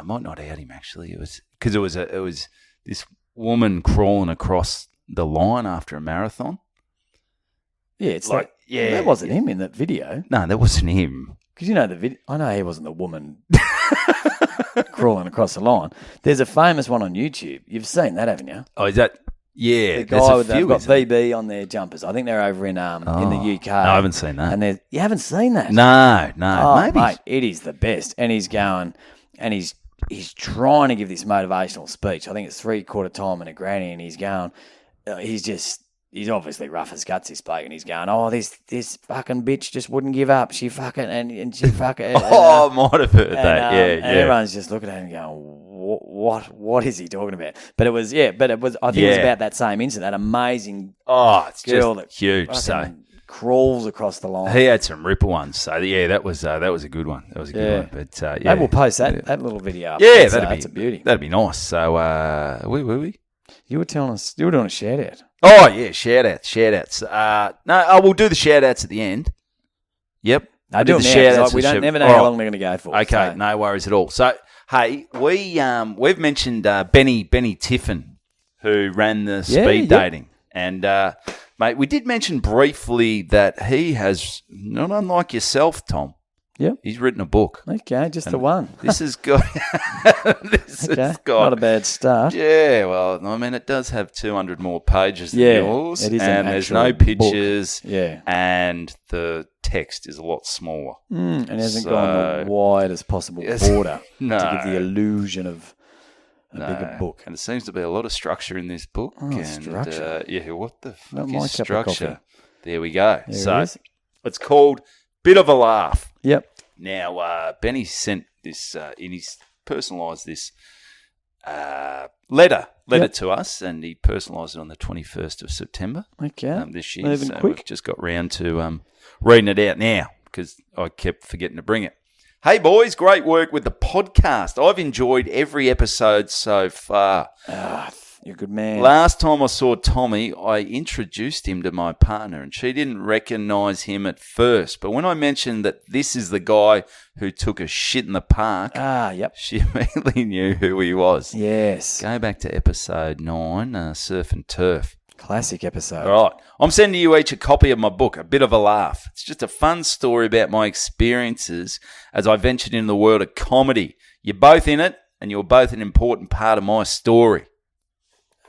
might not out him actually. It was because it was this woman crawling across the line after a marathon. Yeah, it's like that wasn't him in that video. No, that wasn't him. Because the video. I know he wasn't the woman crawling across the line. There's a famous one on YouTube. You've seen that, haven't you? Oh, is that? Yeah, the guy they've got VB on their jumpers. I think they're over in the UK. No, I haven't seen that. And you haven't seen that? No. Maybe. Mate, it is the best. And he's going, and he's trying to give this motivational speech. I think it's 3/4 time and a granny, and he's going. He's obviously rough as guts, he's spoken. He's going, this fucking bitch just wouldn't give up. She fucking, and she fucking. I might have heard that. And everyone's just looking at him going, what is he talking about? But it was, I think it was about that same incident, that amazing it's girl just huge. So crawls across the line. He had some ripper ones. So, that was a good one. That was a good one. But, Maybe we'll post that little video up. Yeah, that's a beauty. That'd be nice. So, we? You were telling us, you were doing a shout out. Oh, yeah, shout outs. We'll do the shout outs at the end. Yep. I do the shout outs. We don't never know how long they're going to go for. Okay, no worries at all. So, hey, we've mentioned Benny Tiffin, who ran the speed dating. And, mate, we did mention briefly that he has, not unlike yourself, Tom. Yep. He's written a book. Okay, just the one. This has got... Not a bad start. Yeah, well, I mean, it does have 200 more pages than yours. It is and there's no pictures. Book. Yeah. And the text is a lot smaller. And it hasn't gone the widest possible border to give the illusion of a bigger book. And there seems to be a lot of structure in this book. Structure? What the fuck Not my is cup of structure? coffee. There we go. There It's called Bit of a Laugh. Yep. Now, Benny sent this he's personalised this letter to us, and he personalised it on the 21st of September this year. Moving quick. We've just got round to reading it out now because I kept forgetting to bring it. Hey, boys, great work with the podcast. I've enjoyed every episode so far. You're a good man. Last time I saw Tommy, I introduced him to my partner, and she didn't recognise him at first. But when I mentioned that this is the guy who took a shit in the park, yep. she immediately knew who he was. Yes. Go back to episode 9, Surf and Turf. Classic episode. All right. I'm sending you each a copy of my book, A Bit of a Laugh. It's just a fun story about my experiences as I ventured into the world of comedy. You're both in it, and you're both an important part of my story.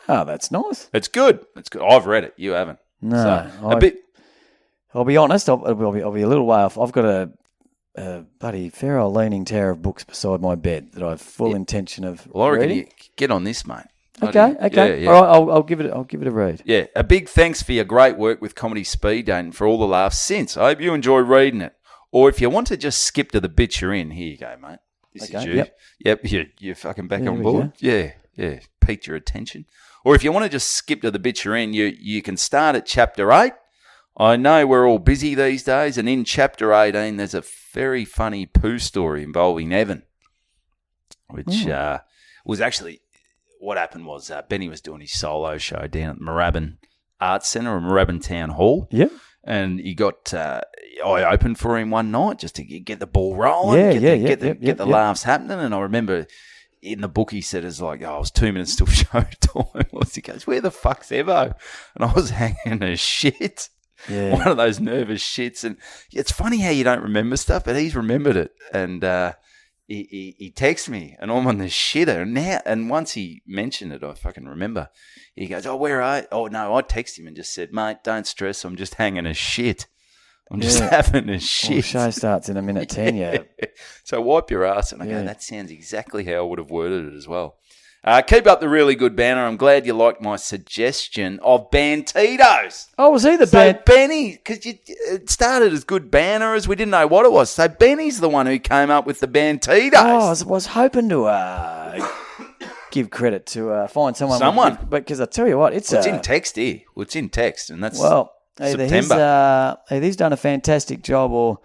Oh, that's nice. It's good. It's good. I've read it. You haven't. No. So, I'll be honest. I'll be a little way off. I've got a bloody fair old leaning tower of books beside my bed that I have full intention of reading. You get on this, mate. Okay. Yeah. All right. I'll give it a read. Yeah. A big thanks for your great work with Comedy Speed Date and for all the laughs since. I hope you enjoy reading it. Or if you want to just skip to the bit you're in, here you go, mate. This is you. Yep. You're fucking back on board. Yeah. Piqued your attention. Or if you want to just skip to the bit you're in, you can start at Chapter 8. I know we're all busy these days, and in Chapter 18, there's a very funny poo story involving Evan, which was actually, what happened was Benny was doing his solo show down at the Moorabbin Arts Centre or Moorabbin Town Hall. Yep. And he got, I opened for him one night just to get the ball rolling, get the laughs happening, and I remember... in the book, he said, it's like, it was 2 minutes till show time. He goes, where the fuck's Evo? And I was hanging a shit. Yeah. One of those nervous shits. And it's funny how you don't remember stuff, but he's remembered it. And he texted me, and I'm on the shitter. And once he mentioned it, I fucking remember. He goes, where are you? Oh, no, I texted him and just said, mate, don't stress. I'm just hanging a shit. I'm just having a shit. Well, the show starts in a minute 10, yeah. So wipe your ass. And I go, that sounds exactly how I would have worded it as well. Keep up the really good banner. I'm glad you liked my suggestion of Bantitos. Oh, was he the So Benny, because it started as good banner as we didn't know what it was. So Benny's the one who came up with the Bantitos. Oh, I was hoping to give credit to find someone. But because I tell you what, it's in text here. Well, it's in text, and that's... Well... Either he's done a fantastic job or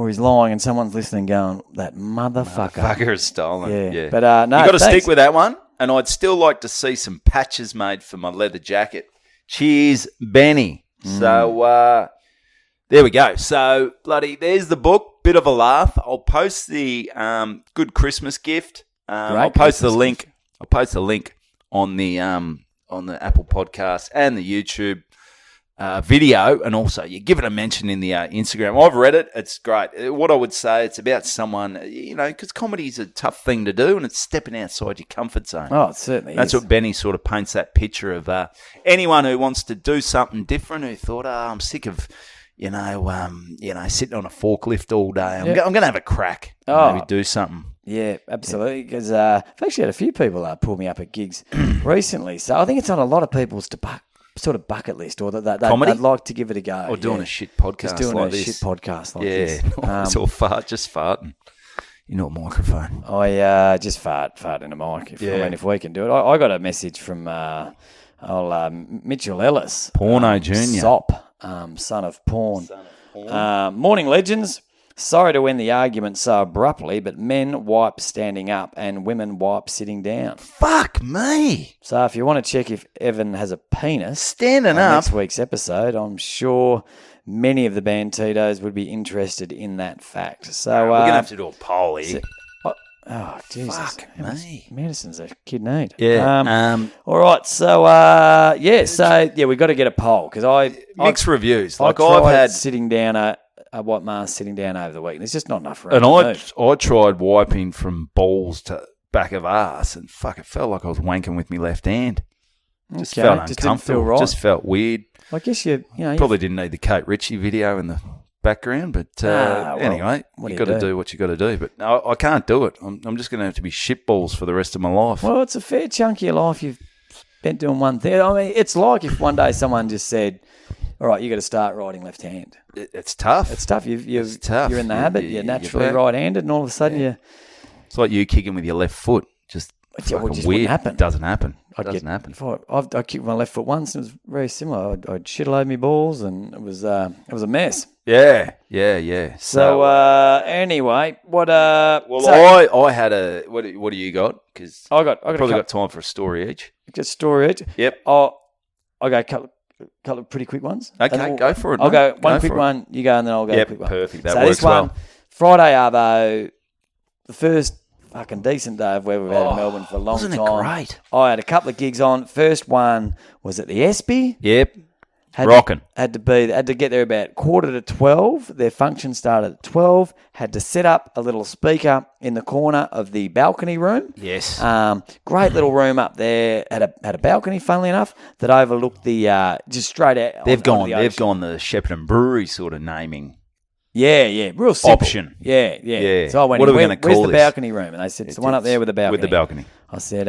he's lying and someone's listening going, that motherfucker has stolen. Yeah. But no, you got to stick with that one. And I'd still like to see some patches made for my leather jacket. Cheers, Benny. So there we go. So there's the book, Bit of a Laugh. I'll post the good Christmas gift. I'll post the link. I'll post the link on the Apple Podcast and the YouTube video, and also you give it a mention in the Instagram. I've read it. It's great. What I would say, it's about someone, because comedy is a tough thing to do, and it's stepping outside your comfort zone. Oh, it certainly That's what Benny sort of paints that picture of anyone who wants to do something different, who thought, I'm sick of, sitting on a forklift all day. I'm going to have a crack. Maybe do something. Yeah, absolutely. Because I've actually had a few people pull me up at gigs recently, so I think it's on a lot of people's sort of bucket list, or that they'd like to give it a go. Or doing a shit podcast just doing like a this. shit podcast like this. It's all just farting. You know, a microphone. I just fart in a mic. If we can do it. I got a message from Mitchell Ellis. Porno Junior. Sop, son of porn. Morning, legends. Sorry to end the argument so abruptly, but men wipe standing up and women wipe sitting down. Fuck me. So if you want to check if Evan has a penis, standing up, next week's episode, I'm sure many of the Bantitos would be interested in that fact. So we're going to have to do a poll here. Oh, Jesus. Fuck me. Medicine's a kid need. Yeah. All right. So, we've got to get a poll because Mixed reviews. I've I've had sitting down a white mask sitting down over the week. There's just not enough room. And to I move. tried wiping from balls to back of ass, and fuck, it felt like I was wanking with my left hand. Just felt just uncomfortable. didn't feel right. Just felt weird. I guess you Probably didn't need the Kate Ritchie video in the background, but anyway, what you do got you to do what you got to do. But no, I can't do it. I'm just going to have to be shitballs for the rest of my life. Well, it's a fair chunk of your life you've spent doing one thing. I mean, it's like if one day someone just said, all right, you got to start riding left hand. It's tough. It's tough. It's tough. You're in the habit. You're naturally right-handed, and all of a sudden It's like you kicking with your left foot. Just fucking weird. Happen. Doesn't happen. Doesn't happen. I kicked my left foot once, and it was very similar. I'd shit all over my balls, and it was a mess. Yeah. So anyway, what? I had a. What do you got? Because I probably got time for a story each. Just story each. Yep. I'll go a couple of pretty quick ones. Okay, go for it. I'll mate. go one quick one. You go, and then I'll go a quick one. Perfect. That so works this one, well. Friday Arvo, the first fucking decent day of where we've had in Melbourne for a long wasn't time. it great? I had a couple of gigs on. First one was at the Espy. Yep. Had Rocking. Had to get there about 11:45. Their function started at 12. Had to set up a little speaker in the corner of the balcony room. Yes. Great little room up there. Had a balcony, funnily enough, that overlooked the just straight out. They've gone the Shepparton Brewery sort of naming. Yeah, real simple. Option. Yeah. So I went, what are we going to call where's this? the balcony room? And they said, it's the one up there with the balcony. With the balcony. I said,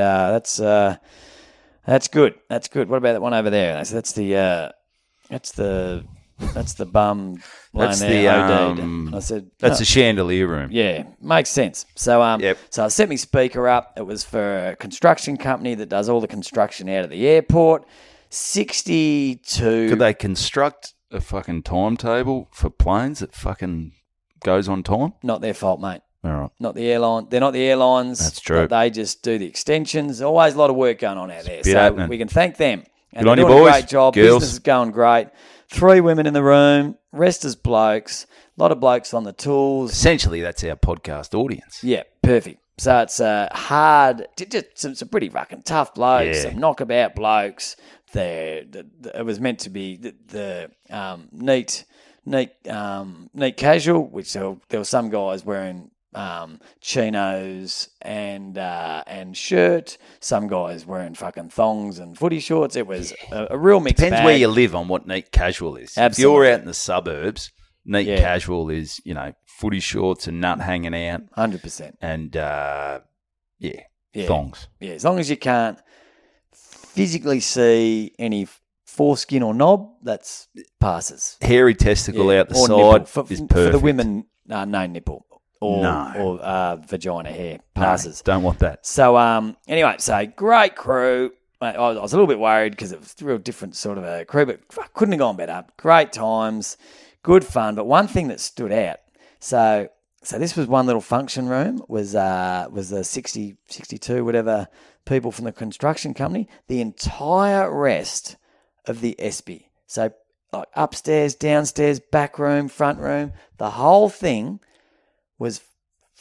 that's good. That's good. What about that one over there? And I said, that's the bum laying That's there. the I said, that's the chandelier room. Yeah, makes sense. So Yep. so I set my speaker up. It was for a construction company that does all the construction out of the airport. 62. Could they construct a fucking timetable for planes that fucking goes on time? Not their fault, mate. All right. Not the airline. They're not the airlines. That's true. They just do the extensions. Always a lot of work going on out there. bit So happening. we can thank them. And Good on they're you, doing boys. a great job. Girls. Business is going great. 3 women in the room. Rest is blokes. A lot of blokes on the tools. Essentially, that's our podcast audience. Yeah, perfect. So it's hard, just some pretty fucking tough blokes, Yeah. some knockabout blokes. It was meant to be the neat casual, which there were some guys wearing chinos and shirt, some guys wearing fucking thongs and footy shorts. It was a real mixed Depends bag. where you live on what neat casual is. Absolutely. If you're out in the suburbs, neat Yeah. casual is, footy shorts and nut hanging out 100%. and, Yeah. thongs. Yeah, as long as you can't physically see any foreskin or knob, that's passes. Hairy testicle out the Or side nipple. is perfect. For the women, no nipple or No. vagina hair No, passes. don't want that. So anyway, great crew. I was a little bit worried because it was a real different sort of a crew, but couldn't have gone better. Great times, good fun. But one thing that stood out, so this was one little function room, was the 60, 62, whatever people from the construction company. The entire rest of the Espy, so like upstairs, downstairs, back room, front room, the whole thing was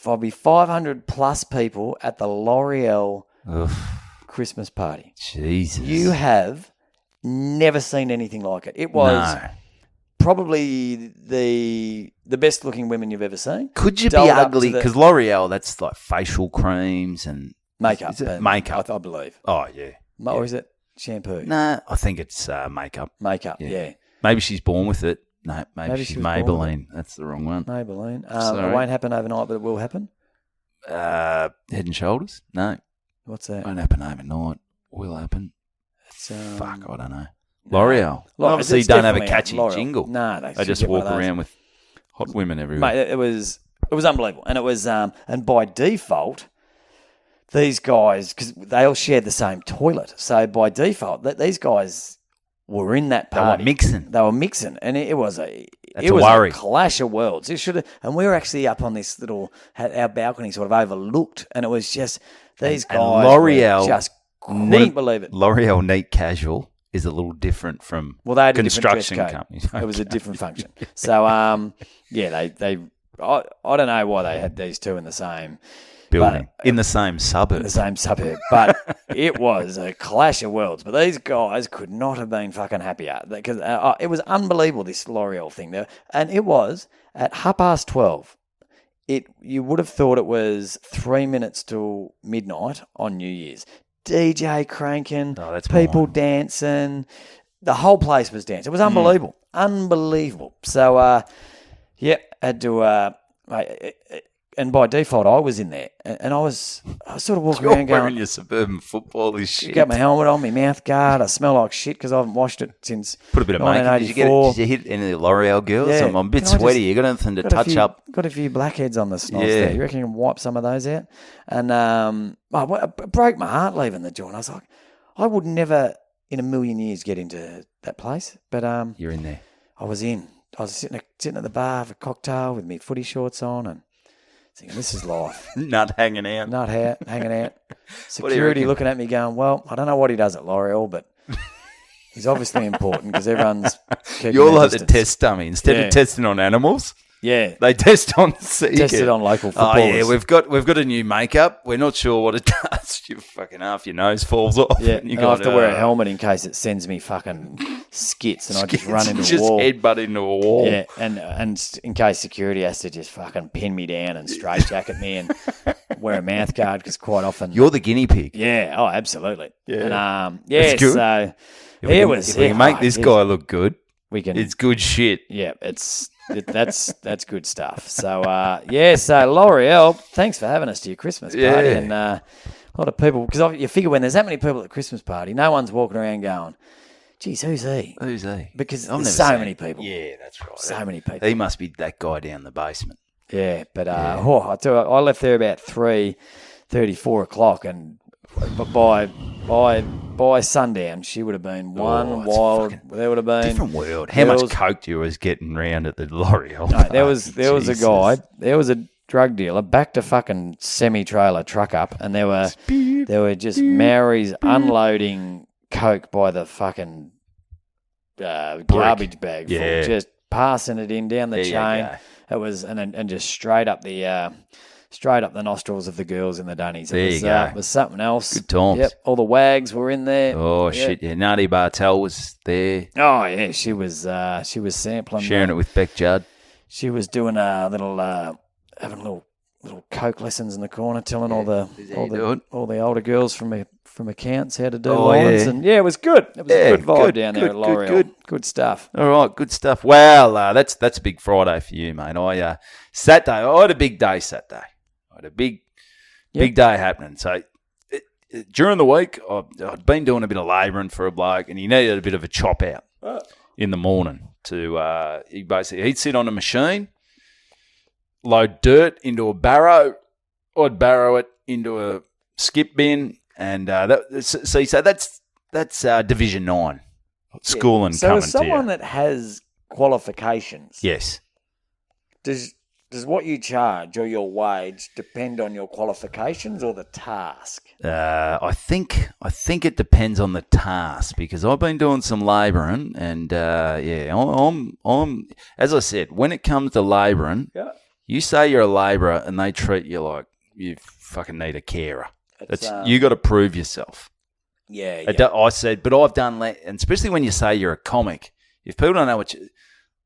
probably 500 plus people at the Loreal Christmas Party. Jesus. You have never seen anything like it. It was probably the best looking women you've ever seen. Could you be Dolled up ugly? to the- Because L'Oreal, that's like facial creams and Makeup. Is it makeup? I believe. Oh yeah. Or is it shampoo? No, I think it's makeup. Makeup, yeah. Maybe she's born with it. No, maybe she's she was born with Maybelline. That's the wrong one. Maybelline. Sorry. It won't happen overnight, but it will happen. Head and Shoulders? No, What's that? won't happen overnight. Will happen. It's, Fuck, I don't know. L'Oreal. L'Oreal. Obviously, It's don't have a definitely catchy L'Oreal. jingle. No, They just walk around with hot women everywhere. Mate, it was unbelievable, and it was and by default, these guys, because they all shared the same toilet, so by default, these guys were in that They were party. mixing. They were mixing, and it was a worry. clash of worlds. It should have, and we were actually up on this little, had our balcony sort of overlooked, and it was just these And guys L'Oreal were just couldn't neat- believe it. L'Oreal neat casual is a little different from Well, they had a construction different dress companies. code. It was a different function. So, yeah, they I don't know why they had these two in the same building in the same in suburb. the same suburb. But it was a clash of worlds. But these guys could not have been fucking happier because it was unbelievable, this Loreal thing there. And it was at 12:30. You would have thought it was 3 minutes till midnight on New Year's. DJ cranking, people dancing. The whole place was dancing. It was unbelievable. Unbelievable. So, had to... and by default, I was in there, and I was sort of walking around going, wearing your suburban football shit. Got my helmet on, my mouth guard. I smell like shit because I haven't washed it since Put a bit of makeup. Did you hit any of the L'Oreal girls? Yeah. I'm a bit sweaty. You got anything to touch up? Got a few blackheads on the snoz there. You reckon you can wipe some of those out? And it broke my heart leaving the joint. I was like, I would never in a million years get into that place. But you're in there. I was in. I was sitting at the bar with a cocktail with me footy shorts on and thinking, this is life. Nut hanging out. Hanging out. Security looking at me going, well, I don't know what he does at L'Oreal, but he's obviously important because everyone's keeping You're their like distance. the test dummy. Instead of testing on animals, they test on Siegert. Tested on local footballers. Oh, yeah, we've got a new makeup. We're not sure what it does. You fucking half your nose falls off. Yeah, and I have to wear a helmet in case it sends me fucking skits and I just run into a wall. Just headbutt into a wall. Yeah, and in case security has to just fucking pin me down and straitjacket me and wear a mouth guard because quite often... You're the guinea pig. Yeah, oh, absolutely. Yeah. And, That's good. so... If we can make this guy look good, we can. It's good shit. Yeah, that's good stuff. So so L'Oreal, thanks for having us to your Christmas party, and a lot of people because you figure when there's that many people at the Christmas party, no one's walking around going, "Geez, who's he?" Who's he? Because I've there's never so seen many him. people. Yeah, that's right. So many people. He must be that guy down the basement. Yeah, but I tell you, I left there about 3:34 o'clock, and by sundown, she would have been one wild. There would have been different world. How much coke you was getting round at the L'Oreal? No, there was a guy. There was a drug dealer backed a fucking semi-trailer truck up, and there were just Maoris unloading coke by the fucking garbage bag full, just passing it in down the chain. It was and just straight up the nostrils of the girls in the dunnies. It was something else. Good times. Yep, all the wags were in there. Oh, shit, yeah. Natty Bartel was there. Oh, yeah, she was sampling. Sharing it with Beck Judd. She was doing a little, having little coke lessons in the corner, telling all the older girls from accounts how to do lines. Yeah. And it was good. It was a good vibe down there at L'Oreal. Good stuff. All right, good stuff. Well, that's a big Friday for you, mate. I had a big day Saturday. I had a big day happening. So during the week, I'd been doing a bit of labouring for a bloke, and he needed a bit of a chop out in the morning. He'd sit on a machine, load dirt into a barrow. I'd barrow it into a skip bin, and so that's Division 9 schooling coming to you. So someone that has qualifications, yes, does what you charge or your wage depend on your qualifications or the task? I think it depends on the task because I've been doing some labouring, and I'm as I said, when it comes to labouring, you say you're a labourer and they treat you like you fucking need a carer. You got to prove yourself. Yeah. I said, but I've done, and especially when you say you're a comic, if people don't know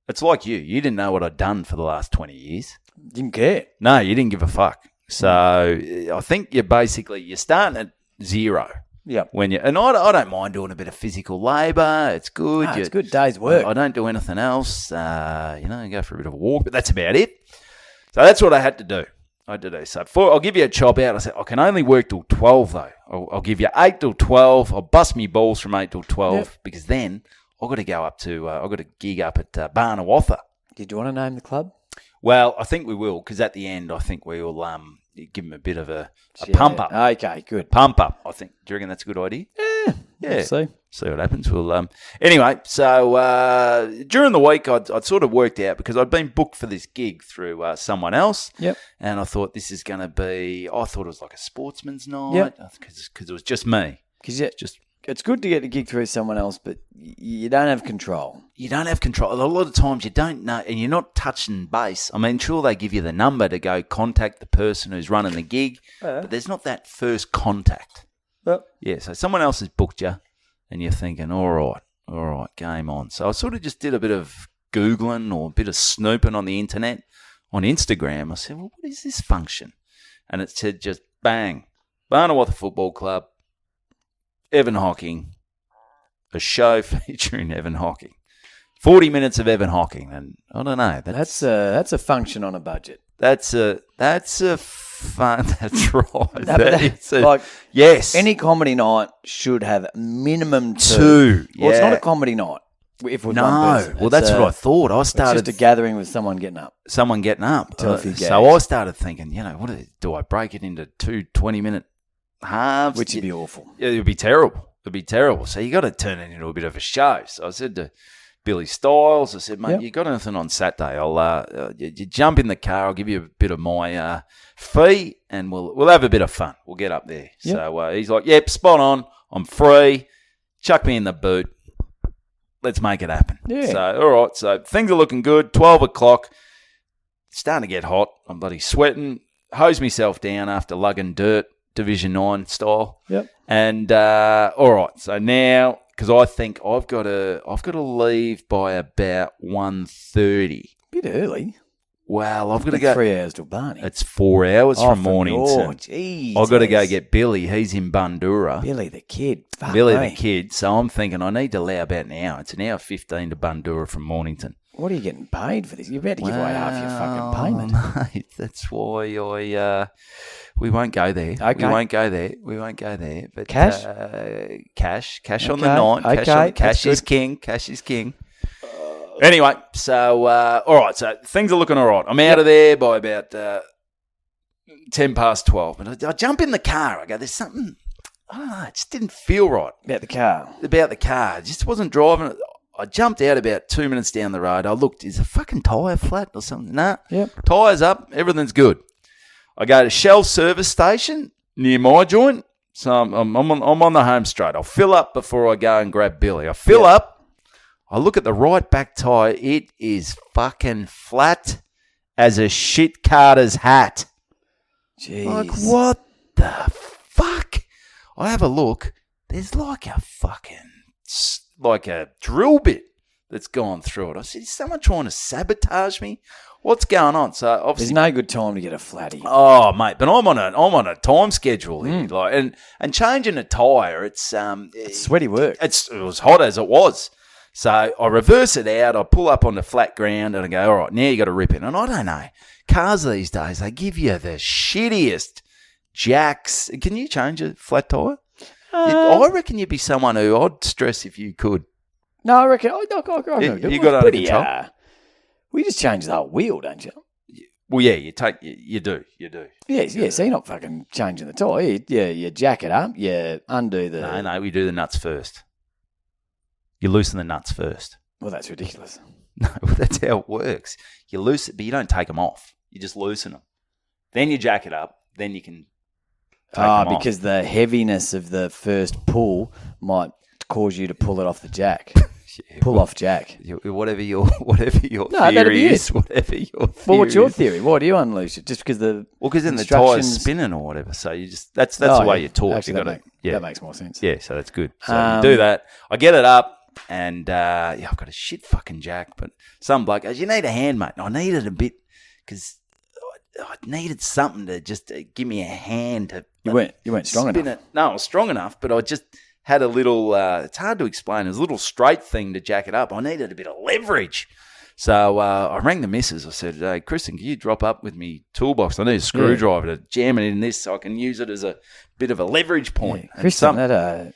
it's like you didn't know what I'd done for the last 20 years. Didn't care. No, you didn't give a fuck. So I think you're starting at zero. Yeah. And I don't mind doing a bit of physical labour. It's good. It's a good day's work. I don't do anything else. Go for a bit of a walk, but that's about it. So that's what I had to do. So I'll give you a chop out. I said, I can only work till 12 though. I'll give you 8 till 12. I'll bust me balls from 8 till 12 because then I've got to go up to, I've got a gig up at Barnawatha. Did you want to name the club? Well, I think we will because at the end I think we will give them a bit of a pump up. Okay, good. Pump up, I think. Do you reckon that's a good idea? Yeah. We'll see what happens. We'll anyway. So during the week, I'd sort of worked out because I'd been booked for this gig through someone else. Yep. And I thought this is going to be. I thought it was like a sportsman's night because it was just me. Because it's good to get a gig through someone else, but you don't have control. You don't have control. A lot of times you don't know, and you're not touching base. I mean, sure, they give you the number to go contact the person who's running the gig, but there's not that first contact. Yep. Yeah, so someone else has booked you, and you're thinking, all right, game on. So I sort of just did a bit of Googling or a bit of snooping on the internet, on Instagram. I said, well, what is this function? And it said just bang, Barnawatha Football Club, Evan Hocking, a show featuring Evan Hocking. 40 minutes of Evan Hocking, and I don't know. That's a function on a budget. That's a fun. That's right. No, yes. Any comedy night should have minimum two. Yeah. Well, it's not a comedy night. If we're one person. Well, that's what I thought. I started it's just a gathering with someone getting up. Tell a few gags. So I started thinking, do I break it into 2 20-minute halves? Which would be awful. It would be terrible. So you got to turn it into a bit of a show. So I said to Billy Stiles, I said, mate, you got anything on Saturday? I'll you jump in the car. I'll give you a bit of my fee, and we'll have a bit of fun. We'll get up there. Yep. So he's like, yep, spot on. I'm free. Chuck me in the boot. Let's make it happen. Yeah. So, all right. So things are looking good. 12 o'clock. It's starting to get hot. I'm bloody sweating. Hose myself down after lugging dirt, Division 9 style. Yep. And all right. So now, because I think I've got to leave by about 1:30. Bit early. Well, I've got to go 3 hours to Barney. It's 4 hours from Mornington. Oh, geez. I've got to go get Billy. He's in Bundoora. Billy the kid. Fuck Billy me. the kid. So I'm thinking I need to allow about an hour. It's an hour 15 to Bundoora from Mornington. What are you getting paid for this? You're about to give away half your fucking payment. Mate, that's why we won't go there. Okay. We won't go there. But cash? Cash on the night. Okay. Cash is king. Cash is king. Anyway, so, all right, so things are looking all right. I'm out of there by about 10 past 12. But I jump in the car. I go, there's something, I don't know, it just didn't feel right. About the car. I just wasn't driving. I jumped out about 2 minutes down the road. I looked, is the fucking tyre flat or something? Nah, Yep. Tyre's up, everything's good. I go to Shell service station near my joint. So I'm on the home straight. I'll fill up before I go and grab Billy. I fill up. I look at the right back tyre. It is fucking flat as a shit carter's hat. Jeez. Like, what the fuck? I have a look. There's like a drill bit that's gone through it. I said, is someone trying to sabotage me? What's going on? So obviously, there's no good time to get a flatty. Oh, mate, but I'm on a time schedule here, like, and changing a tyre. It's sweaty work. It was hot as it was. So I reverse it out, I pull up on the flat ground, and I go, all right, now you got to rip it. And I don't know, cars these days, they give you the shittiest jacks. Can you change a flat tyre? I reckon you'd be someone who I'd stress if you could. No, I reckon. You got under control. We just change the whole wheel, don't you? Well, yeah, you do. Yeah, so you're not fucking changing the tyre. You jack it up, you undo the... No, we do the nuts first. You loosen the nuts first. Well, that's ridiculous. No, that's how it works. You loosen, but you don't take them off. You just loosen them. Then you jack it up. Then you can take them off. Because the heaviness of the first pull might cause you to pull it off the jack. Off jack. Whatever your theory is. Whatever your theory. Well, what's your theory? Why do you unloose it? Just because the because then the tire's spinning or whatever. So you just that's the way you talk. Actually, that makes more sense. Yeah, so that's good. So you do that. I get it up. And, I've got a shit fucking jack, but some bloke goes, you need a hand, mate. And I needed a bit because I needed something to just give me a hand to. You weren't strong enough. No, I was strong enough, but I just had a little, it's hard to explain. It was a little straight thing to jack it up. I needed a bit of leverage. So I rang the missus. I said, hey, Kristen, can you drop up with me toolbox? I need a screwdriver to jam it in this so I can use it as a bit of a leverage point. Yeah. Kristen,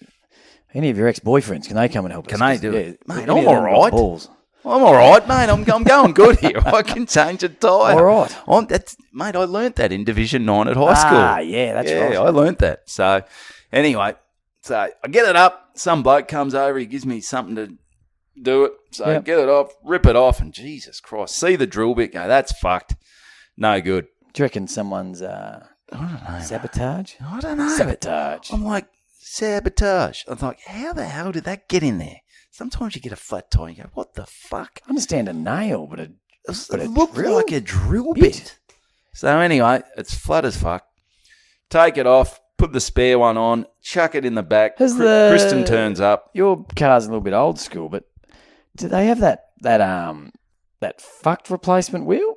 any of your ex-boyfriends, can they come and help us? Can they do it? Mate, I'm all right. I'm all right, mate. I'm going good here. I can change a tyre. All right. Mate, I learnt that in Division 9 at high school. Ah, yeah, that's right. Yeah, I learnt that. So, anyway, I get it up. Some bloke comes over. He gives me something to do it. So, I get it off, rip it off, and Jesus Christ, see the drill bit go, that's fucked. No good. Do you reckon someone's I don't know, sabotage? I don't know. Sabotage. I'm like, sabotage. I was like, how the hell did that get in there? Sometimes you get a flat tire and you go, what the fuck? I understand a nail, but It looked like a drill bit. So anyway, it's flat as fuck. Take it off, put the spare one on, chuck it in the back. Kristen turns up. Your car's a little bit old school, but do they have that fucked replacement wheel?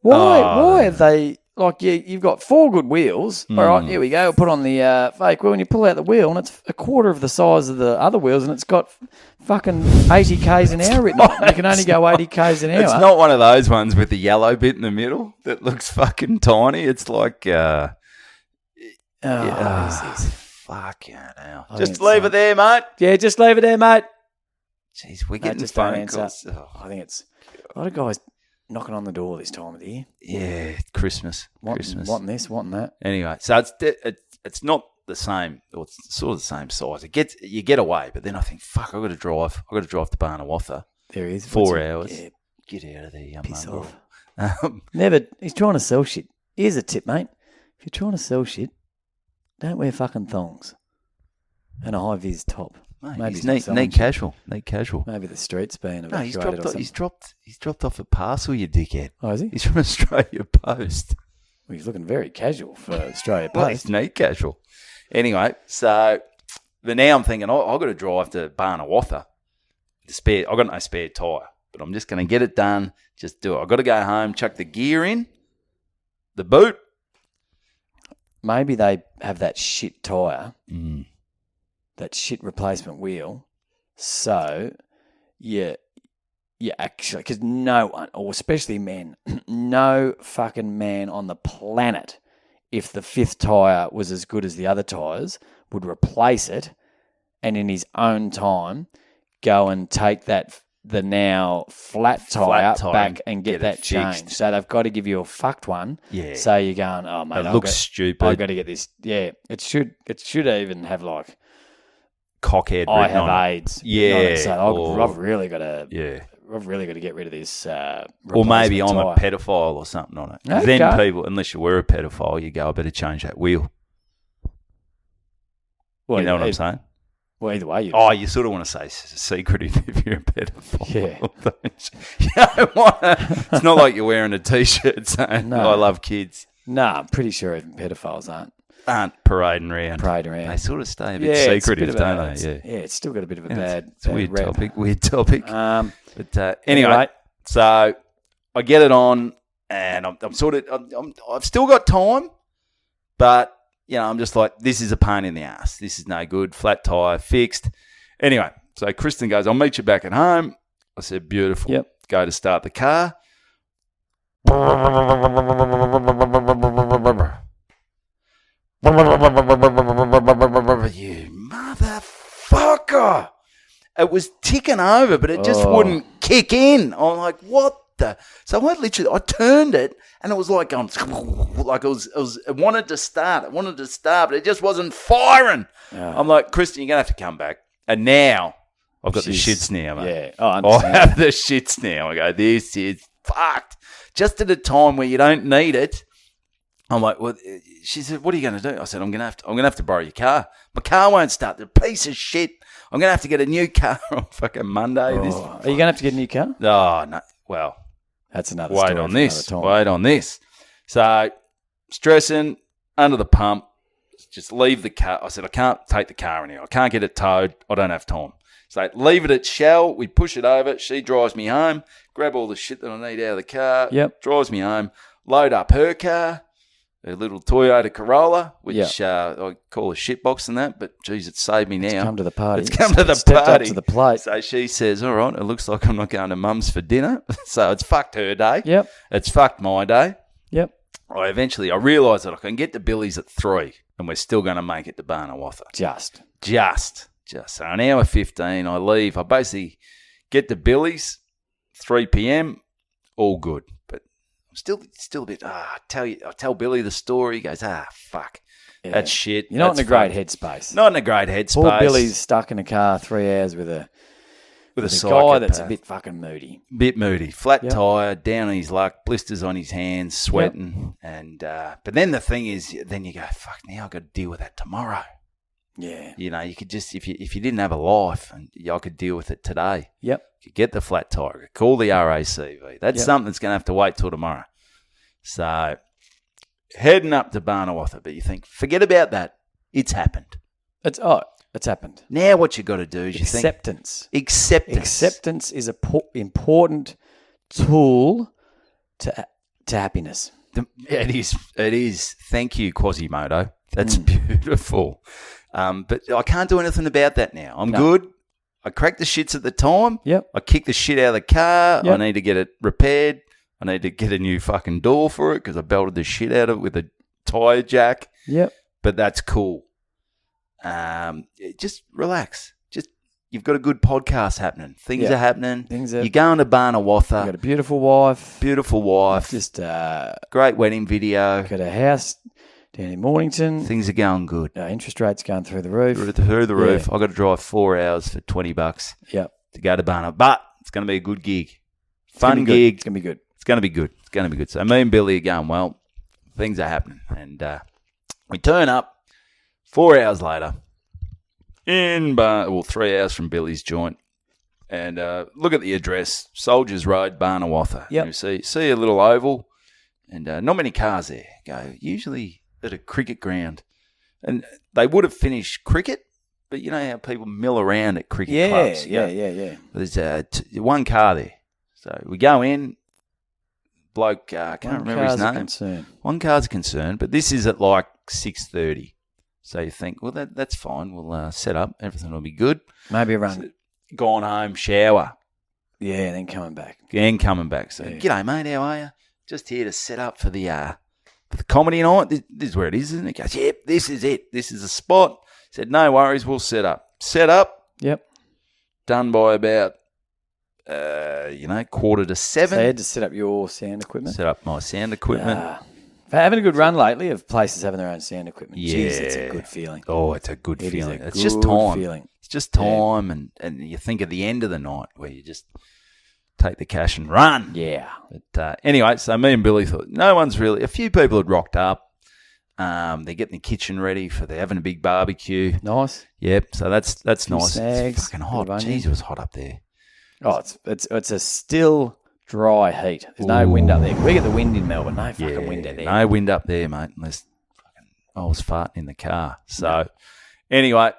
Why have they, like, you've got 4 good wheels. All right, here we go. Put on the fake wheel, and you pull out the wheel, and it's a quarter of the size of the other wheels, and it's got fucking 80 k's an hour written on it. You can only go 80 k's an hour. It's not one of those ones with the yellow bit in the middle that looks fucking tiny. It's like, what is this? Fucking hell. Just leave it there, mate. Yeah, just leave it there, mate. Jeez, we're getting phone calls. Oh. I think it's a lot of guys knocking on the door this time of the year. Yeah, Christmas. Wanting this, wanting that. Anyway, so it's not the same, or it's sort of the same size. You get away, but then I think, fuck, I've got to drive to Barnawatha. There he is. 4 hours. Yeah. Get out of there, young piss man. Off. He's trying to sell shit. Here's a tip, mate. If you're trying to sell shit, don't wear fucking thongs and a high-vis top. Mate, maybe he's neat casual. Maybe the street's being evacuated or something. He's dropped off a parcel, you dickhead. Oh, is he? He's from Australia Post. Well, he's looking very casual for Australia Post. Well, he's neat casual. Anyway, so but now I'm thinking, I've got to drive to Barnawatha. I've got no spare tyre, but I'm just going to get it done. Just do it. I've got to go home, chuck the gear in, the boot. Maybe they have that shit tyre. That shit replacement wheel. So, you actually, because no one, or especially men, no fucking man on the planet, if the 5th tyre was as good as the other tyres, would replace it and in his own time go and take the now flat tyre back and get that changed. So they've got to give you a fucked one. Yeah. So you're going, oh, mate, it looks stupid. I've got to get this. Yeah. It should even have like, cockhead. I have AIDS. Yeah. So I've really got to. Yeah. I've really got to get rid of this. Or maybe I'm a pedophile or something on it. Okay. Then people, unless you were a pedophile, you go, I better change that wheel. Well, you know what I'm saying? Well, either way, you sort of want to say secretive if you're a pedophile. Yeah. It's not like you're wearing a T-shirt saying, I love kids. No, I'm pretty sure even pedophiles aren't parading around. They sort of stay a bit secretive, don't they? Yeah, it's still got a bit of a bad weird rep. topic. But anyway, so I get it on, and I've still got time, but I'm just like, this is a pain in the ass. This is no good. Flat tire, fixed. Anyway, so Kristen goes, I'll meet you back at home. I said, beautiful. Yep. Go to start the car. You motherfucker. It was ticking over, but it just wouldn't kick in. I'm like, what the? So I turned it, and it was like going, like it wanted to start. It wanted to start, but it just wasn't firing. I'm like, Kristen, you're going to have to come back. And now I've got the shits now, mate. Yeah. I have the shits now. I go, this is fucked. Just at a time where you don't need it. I'm like, well, she said, what are you going to do? I said, I'm going to have to borrow your car. My car won't start. The piece of shit. I'm going to have to get a new car on fucking Monday. Are you going to have to get a new car? Oh, no. Well, that's another story. Wait on this. So, stressing, under the pump, just leave the car. I said, I can't take the car anymore. I can't get it towed. I don't have time. So, leave it at Shell. We push it over. She drives me home, grab all the shit that I need out of the car. Yep. Drives me home, load up her car. A little Toyota Corolla, which I call a shitbox and that, but geez, it's saved me now. It's come to the party. It's come to the stepped party. Up to the plate. So she says, all right, it looks like I'm not going to mum's for dinner. So it's fucked her day. Yep. It's fucked my day. Yep. I realised that I can get to Billy's at 3 and we're still going to make it to Barnawatha. Just. So an hour 15, I leave. I basically get to Billy's, 3 p.m, all good. But I'm still a bit, I tell Billy the story. He goes, fuck. Yeah. That's shit. You're not in a great headspace. Not in a great headspace. Poor Billy's stuck in a car 3 hours with with a guy psychopath. that's a bit fucking moody. Bit moody, flat Yep. tire, down on his luck, blisters on his hands, sweating, and but then the thing is, then you go, fuck, now I've got to deal with that tomorrow. Yeah. You know, you could just if you didn't have a life, and I could deal with it today. Yep. You could get the flat tire, call the RACV. That's Yep. something that's going to have to wait till tomorrow. So heading up to Barnawatha, but you think, forget about that. It's happened. It's happened. Now what you got to do is you think Acceptance. acceptance Acceptance is a important tool to happiness. It is. Thank you, Quasimodo. That's beautiful. But I can't do anything about that now. I'm good. I cracked the shits at the time. Yep. I kicked the shit out of the car. Yep. I need to get it repaired. I need to get a new fucking door for it because I belted the shit out of it with a tyre jack. Yep. But that's cool. Just relax. You've got a good podcast happening. Things are happening. You're going to Barnawatha. You've got a beautiful wife. Beautiful wife. Just great wedding video. got a house down in Mornington. Things are going good. Interest rates going through the roof. Through the roof. I've got to drive 4 hours for $20 Yep. to go to Barnawatha. But it's going to be a good gig. Fun gig. gig. It's going to be good. It's going to be good. It's going to be good. So me and Billy are going, well, things are happening. And we turn up 4 hours later in 3 hours from Billy's joint. And look at the address, Soldiers Road, Barnawatha. Yep. You see a little oval and not many cars there. Go usually at a cricket ground. And they would have finished cricket, but you know how people mill around at cricket clubs. Yeah. There's one car there. So we go in, bloke, I can't remember his name. One car's a concern, but this is at like 6:30. So you think, well, that's fine. We'll set up. Everything will be good. Maybe a run. So, gone home, shower. Yeah, then coming back. And coming back. So, g'day, mate. How are you? Just here to set up for the comedy night. This is where it is, isn't it? He goes, yep, this is it. This is the spot. Said, no worries. We'll set up. Set up. Yep. Done by about, 6:45. So you had to set up your sound equipment. Set up my sound equipment. Having a good run lately of places having their own sound equipment. Yeah. Jeez, it's a good feeling. Oh, it's a good It feeling. is a It's just good time. feeling. It's just time, and you think of the end of the night where you just take the cash and run. Yeah. But anyway, so me and Billy thought no one's really. A few people had rocked up. They're getting the kitchen ready they're having a big barbecue. Nice. Yep. So that's nice. Snags, It's fucking hot. bit of onion. Jeez, it was hot up there. Oh, it's a still dry heat. There's no wind up there. We get the wind in Melbourne. No fucking wind out there. No wind up there, mate. Unless I was farting in the car. So anyway,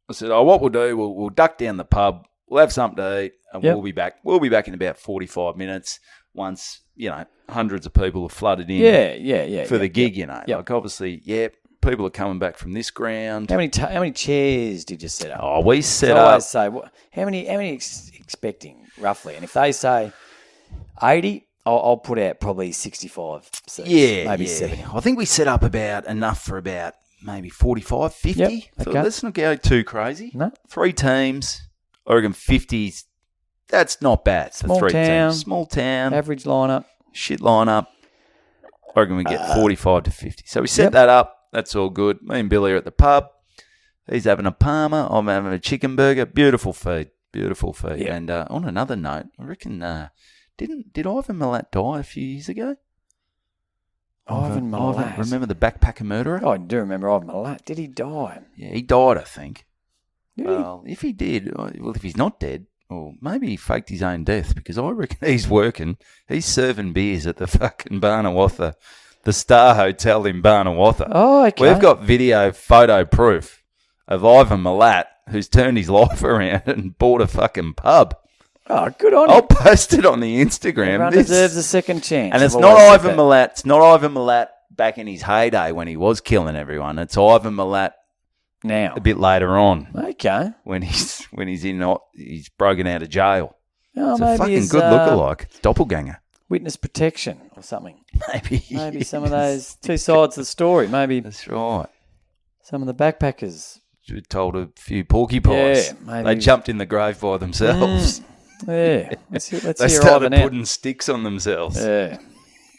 I said, what we'll do, we'll duck down the pub. We'll have something to eat, and we'll be back. We'll be back in about 45 minutes once, hundreds of people have flooded in for the gig, Yep. Like, obviously, people are coming back from this ground. How many chairs did you set up? Oh, we set So I up. always say, how many expecting, roughly? And if they say 80, I'll put out probably 65 seats. Maybe 70. I think we set up about enough for about maybe 45, 50. Yep, So okay. let's not go too crazy. No. 3 teams. I reckon 50s. That's not bad. Small for 3 town. teams. Small town. Average lineup. Shit lineup. I reckon we get 45 to 50. So we set that up. That's all good. Me and Billy are at the pub. He's having a Parma. I'm having a chicken burger. Beautiful feed. Beautiful feed. Yep. And on another note, I reckon, did Ivan Milat die a few years ago? Ivan Milat. Remember the backpacker murderer? Oh, I do remember Ivan Milat. Did he die? Yeah, he died, I think. Did Well, if he did, if he's not dead, or maybe he faked his own death, because I reckon he's working. He's serving beers at the fucking Barnawatha, the Star Hotel in Barnawatha. Oh, okay. We've got photo proof of Ivan Milat, who's turned his life around and bought a fucking pub. Oh, good on I'll him. post it on the Instagram. Everyone deserves a second chance. And it's I've not always said Ivan that. Milat. It's not Ivan Milat back in his heyday when he was killing everyone. It's Ivan Milat Now. a bit later on Okay. when he's he's broken out of jail. Oh, It's a maybe fucking he's, good lookalike. Doppelganger. witness protection or something. Maybe. Maybe some of those two sides of the story. Maybe That's right. some of the backpackers. We told a few porcupines. Yeah, maybe. They jumped in the grave by themselves. Yeah. Let's They hear started Ivan out. putting sticks on themselves. Yeah.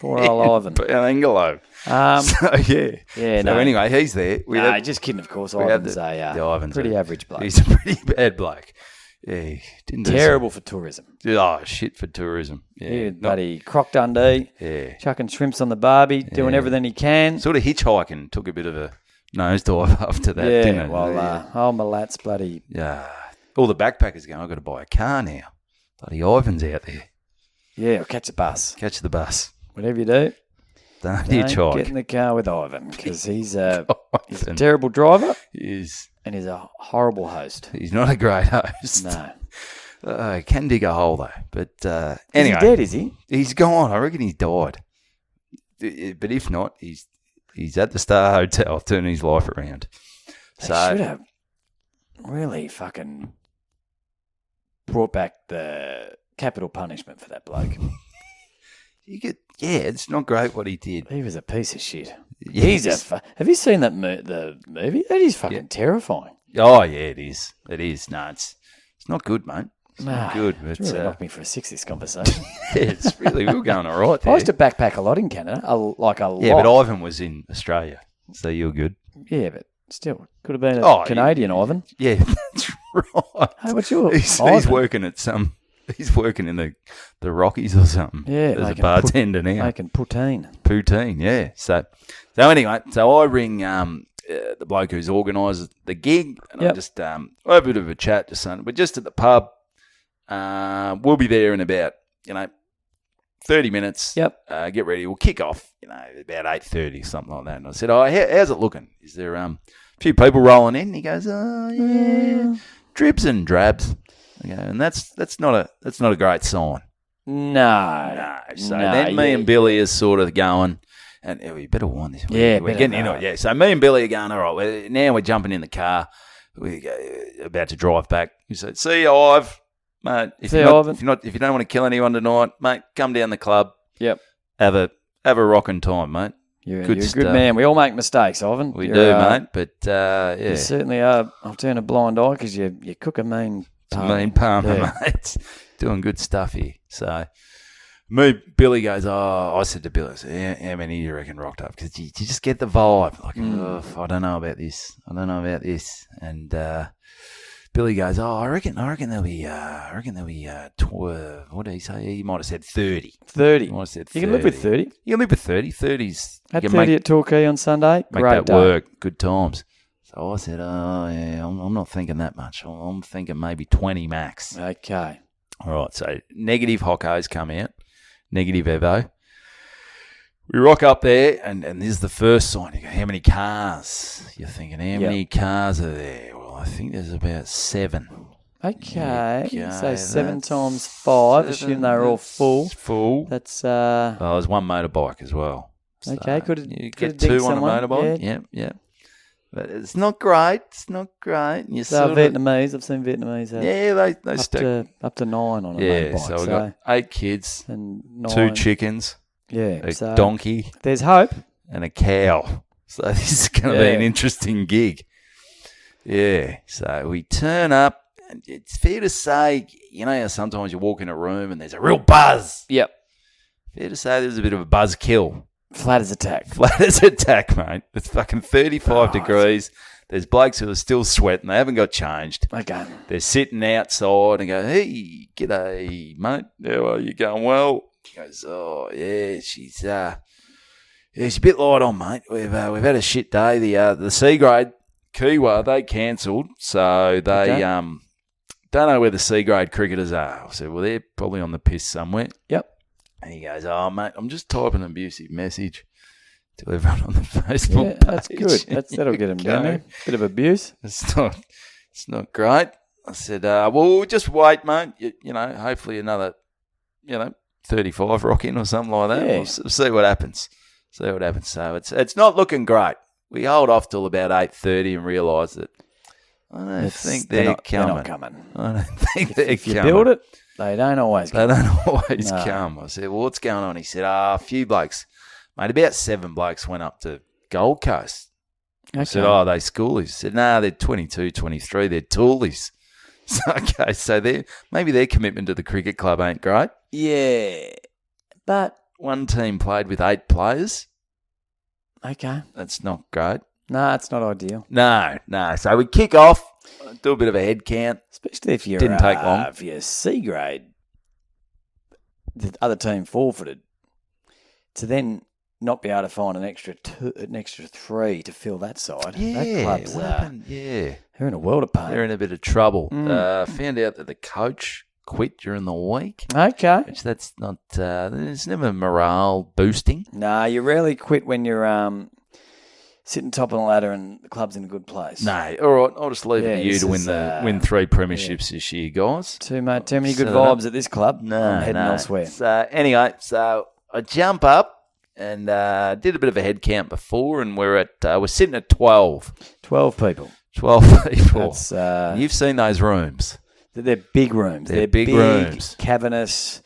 Poor old Ivan. An Engelo. So, yeah. Yeah, So no. anyway, he's there. Just kidding, of course. have Ivan's the a Ivan's pretty average bloke. He's a pretty bad bloke. Yeah, didn't do Terrible for tourism. Oh, shit for tourism. Yeah, Bloody Croc Dundee, chucking shrimps on the barbie, doing everything he can. Sort of hitchhiking. Took a bit of a nosedive after that, didn't it? Well, old Malat's bloody... Yeah. All the backpackers going, I've got to buy a car now. Bloody Ivan's out there. Yeah, or catch a bus. Catch the bus. Whatever you do. Don't hitchhike. Get in the car with Ivan, because he's a terrible driver. He is. And he's a horrible host. He's not a great host. No. Can dig a hole, though. But anyway. Is he dead, is he? He's gone. I reckon he's died. But if not, he's at the Star Hotel turning his life around. They should have really fucking brought back the capital punishment for that bloke. It's not great what he did. He was a piece of shit. Yes. Have you seen that the movie? That is fucking terrifying. Oh, yeah, it is. It is. No, it's not good, mate. It's not good. It's really knocked me for a six, this conversation. It's really, we were going all right there. I used to backpack a lot in Canada, a lot. Yeah, but Ivan was in Australia, so you're good. Yeah, but still, could have been a Canadian Ivan. Yeah, that's right. Hey, what's yours? He's working at He's working in the Rockies or something. Yeah, as a bartender now. Making poutine. Poutine, yeah. So anyway, I ring the bloke who's organised the gig, and I just I have a bit of a chat. Just saying, we're just at the pub. We'll be there in about 30 minutes. Yep. Get ready. We'll kick off. About 8:30, something like that. And I said, how's it looking? Is there a few people rolling in? He goes, dribs and drabs. Okay, and that's not a great sign. No. So then me and Billy is sort of going, and we better warn this. We're getting into it. Yeah. So me and Billy are going, all right. Now we're jumping in the car. We're about to drive back. He said, "See you, Ive, mate. If you don't want to kill anyone tonight, mate, come down the club. Yep. Have a rocking time, mate. You're a good man. We all make mistakes, Ivan. We do, mate. But you certainly are. I'll turn a blind eye because you cook a mean." Palmer, mate. Doing good stuff here. So, Billy goes, I said to Billy, I said, how many do you reckon rocked up? Because you just get the vibe. Like, I don't know about this. And Billy goes, I reckon there'll be, what did he say? He might have said 30. 30. He might have said 30. You can live with 30. You can live with 30. 30's. Had 30 at Torquay on Sunday. Make Great that day. work. Good times. So I said, I'm not thinking that much. I'm thinking maybe 20 max. Okay. All right, so negative Hoccos come out, negative Evo. We rock up there, and this is the first sign. You go, how many cars? You're thinking, how many cars are there? Well, I think there's about 7. Okay. So 7 times 5. Assume they were all full. Full. That's... there's one motorbike as well. Okay, so you get 2 on a motorbike. Yeah. But it's not great. You Vietnamese. I've seen Vietnamese. They stick up to 9 on a main bike. So we've got 8 kids, and 9, 2 chickens, a donkey. There's hope. And a cow. So this is going to be an interesting gig. Yeah. So we turn up, and it's fair to say, how sometimes you walk in a room and there's a real buzz. Yep. Fair to say there's a bit of a buzz kill. Flat as a tack. Flat as a tack, mate. It's fucking 35 degrees. There's blokes who are still sweating. They haven't got changed. Okay. They're sitting outside and go, hey, g'day, mate. How are you going? Well, he goes, she's a bit light on, mate. We've had a shit day. The C grade Kiwa, they cancelled, so they don't know where the C grade cricketers are. I said, well, they're probably on the piss somewhere. Yep. And he goes, mate, I'm just typing an abusive message to everyone on the Facebook page. That's good. That'll get them down there. Bit of abuse. It's not great. I said, well, we'll just wait, mate. Hopefully another, 35 rock in or something like that. Yeah. We'll see what happens. So it's not looking great. We hold off till about 8:30 and realise that I don't think they're coming. They're not coming. I don't think they're coming. If you build it, they don't always come. Come. I said, well, what's going on? He said, a few blokes. Mate, about 7 blokes went up to Gold Coast. Okay. I said, they schoolies? He said, no, they're 22, 23. They're toolies. So maybe their commitment to the cricket club ain't great. Yeah. But one team played with 8 players. Okay. That's not great. No, it's not ideal. No. So we kick off. do a bit of a head count. Especially if you're Didn't take long. If you're C grade, the other team forfeited. To then not be able to find an extra 3 to fill that side. Yeah, that club's, what happened? Yeah, they're in a world of pain. they're in a bit of trouble. Found out that the coach quit during the week. Okay. Which that's not. It's never morale boosting. Nah, you rarely quit when you're sitting top of the ladder and the club's in a good place. No, all right. I'll just leave it Yeah, to you this to is, win 3 premierships this year, guys. Too many good So vibes at this club. No, I'm heading no. elsewhere. So anyway, I jump up and did a bit of a head count before, and we're sitting at 12. 12 people. 12 people. That's, You've seen those rooms. they're big rooms. They're big rooms. Cavernous,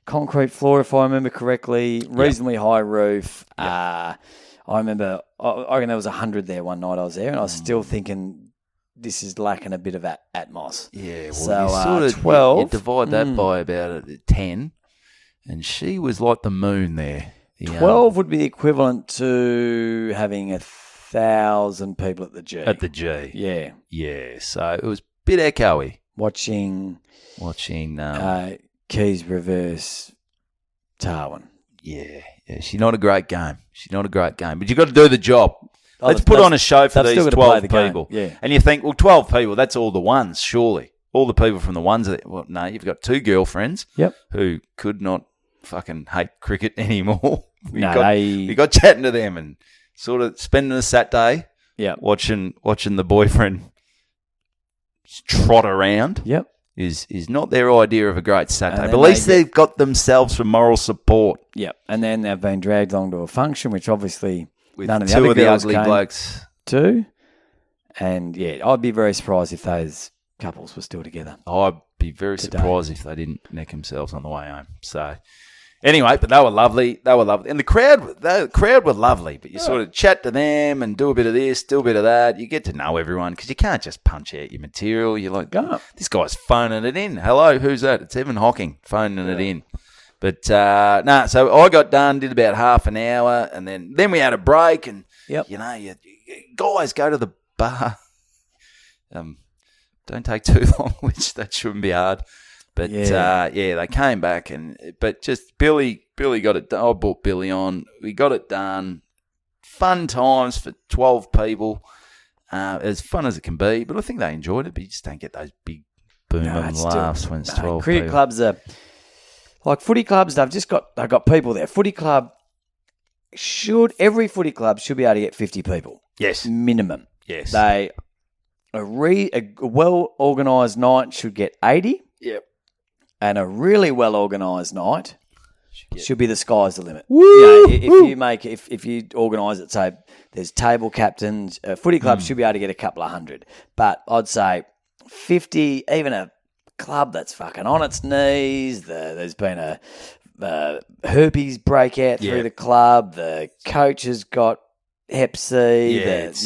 concrete floor, if I remember correctly, reasonably high roof. I remember, I reckon there was 100 there one night I was there, and I was still thinking this is lacking a bit of atmos. Yeah, well, So, you sort of 12. You divide that by about 10, and she was like the moon there. 12 would be equivalent to having 1,000 people at the G. At the G. Yeah. Yeah, so it was a bit echoey. Watching Keys reverse Darwin. Yeah, she's not a great game. But you've got to do the job. Let's put on a show for these 12 people. Yeah. And you think, well, 12 people, that's all the ones, surely. All the people from the ones. Well, no, you've got 2 girlfriends who could not fucking hate cricket anymore. We got chatting to them and sort of spending a Saturday watching the boyfriend trot around. Yep. Is not their idea of a great Saturday. But at least they've got themselves some moral support. Yep. And then they've been dragged along to a function, which obviously With none of the 2 other of the girls ugly came blokes. to. And I'd be very surprised if those couples were still together. I'd be very surprised if they didn't neck themselves on the way home. So, anyway, but they were lovely. And the crowd were lovely. But you sort of chat to them and do a bit of this, do a bit of that. You get to know everyone because you can't just punch out your material. You're like, this guy's phoning it in. Hello, who's that? It's Evan Hocking phoning it in. But, so I got done, did about half an hour, and then we had a break. And, you guys go to the bar. Don't take too long, which that shouldn't be hard. But, they came back. But just Billy got it done. I brought Billy on. We got it done. Fun times for 12 people. As fun as it can be. But I think they enjoyed it. But you just don't get those big boom laughs when it's 12 cricket people. Clubs are like footy clubs. They've got people there. Every footy club should be able to get 50 people. Yes. Minimum. Yes. A well-organised night should get 80. Yep. And a really well-organised night should be the sky's the limit. Woo! If you organise it, say there's table captains, footy clubs should be able to get a couple of hundred. But I'd say 50, even a club that's fucking on its knees. There's been a herpes breakout through the club. The coach has got Hep C.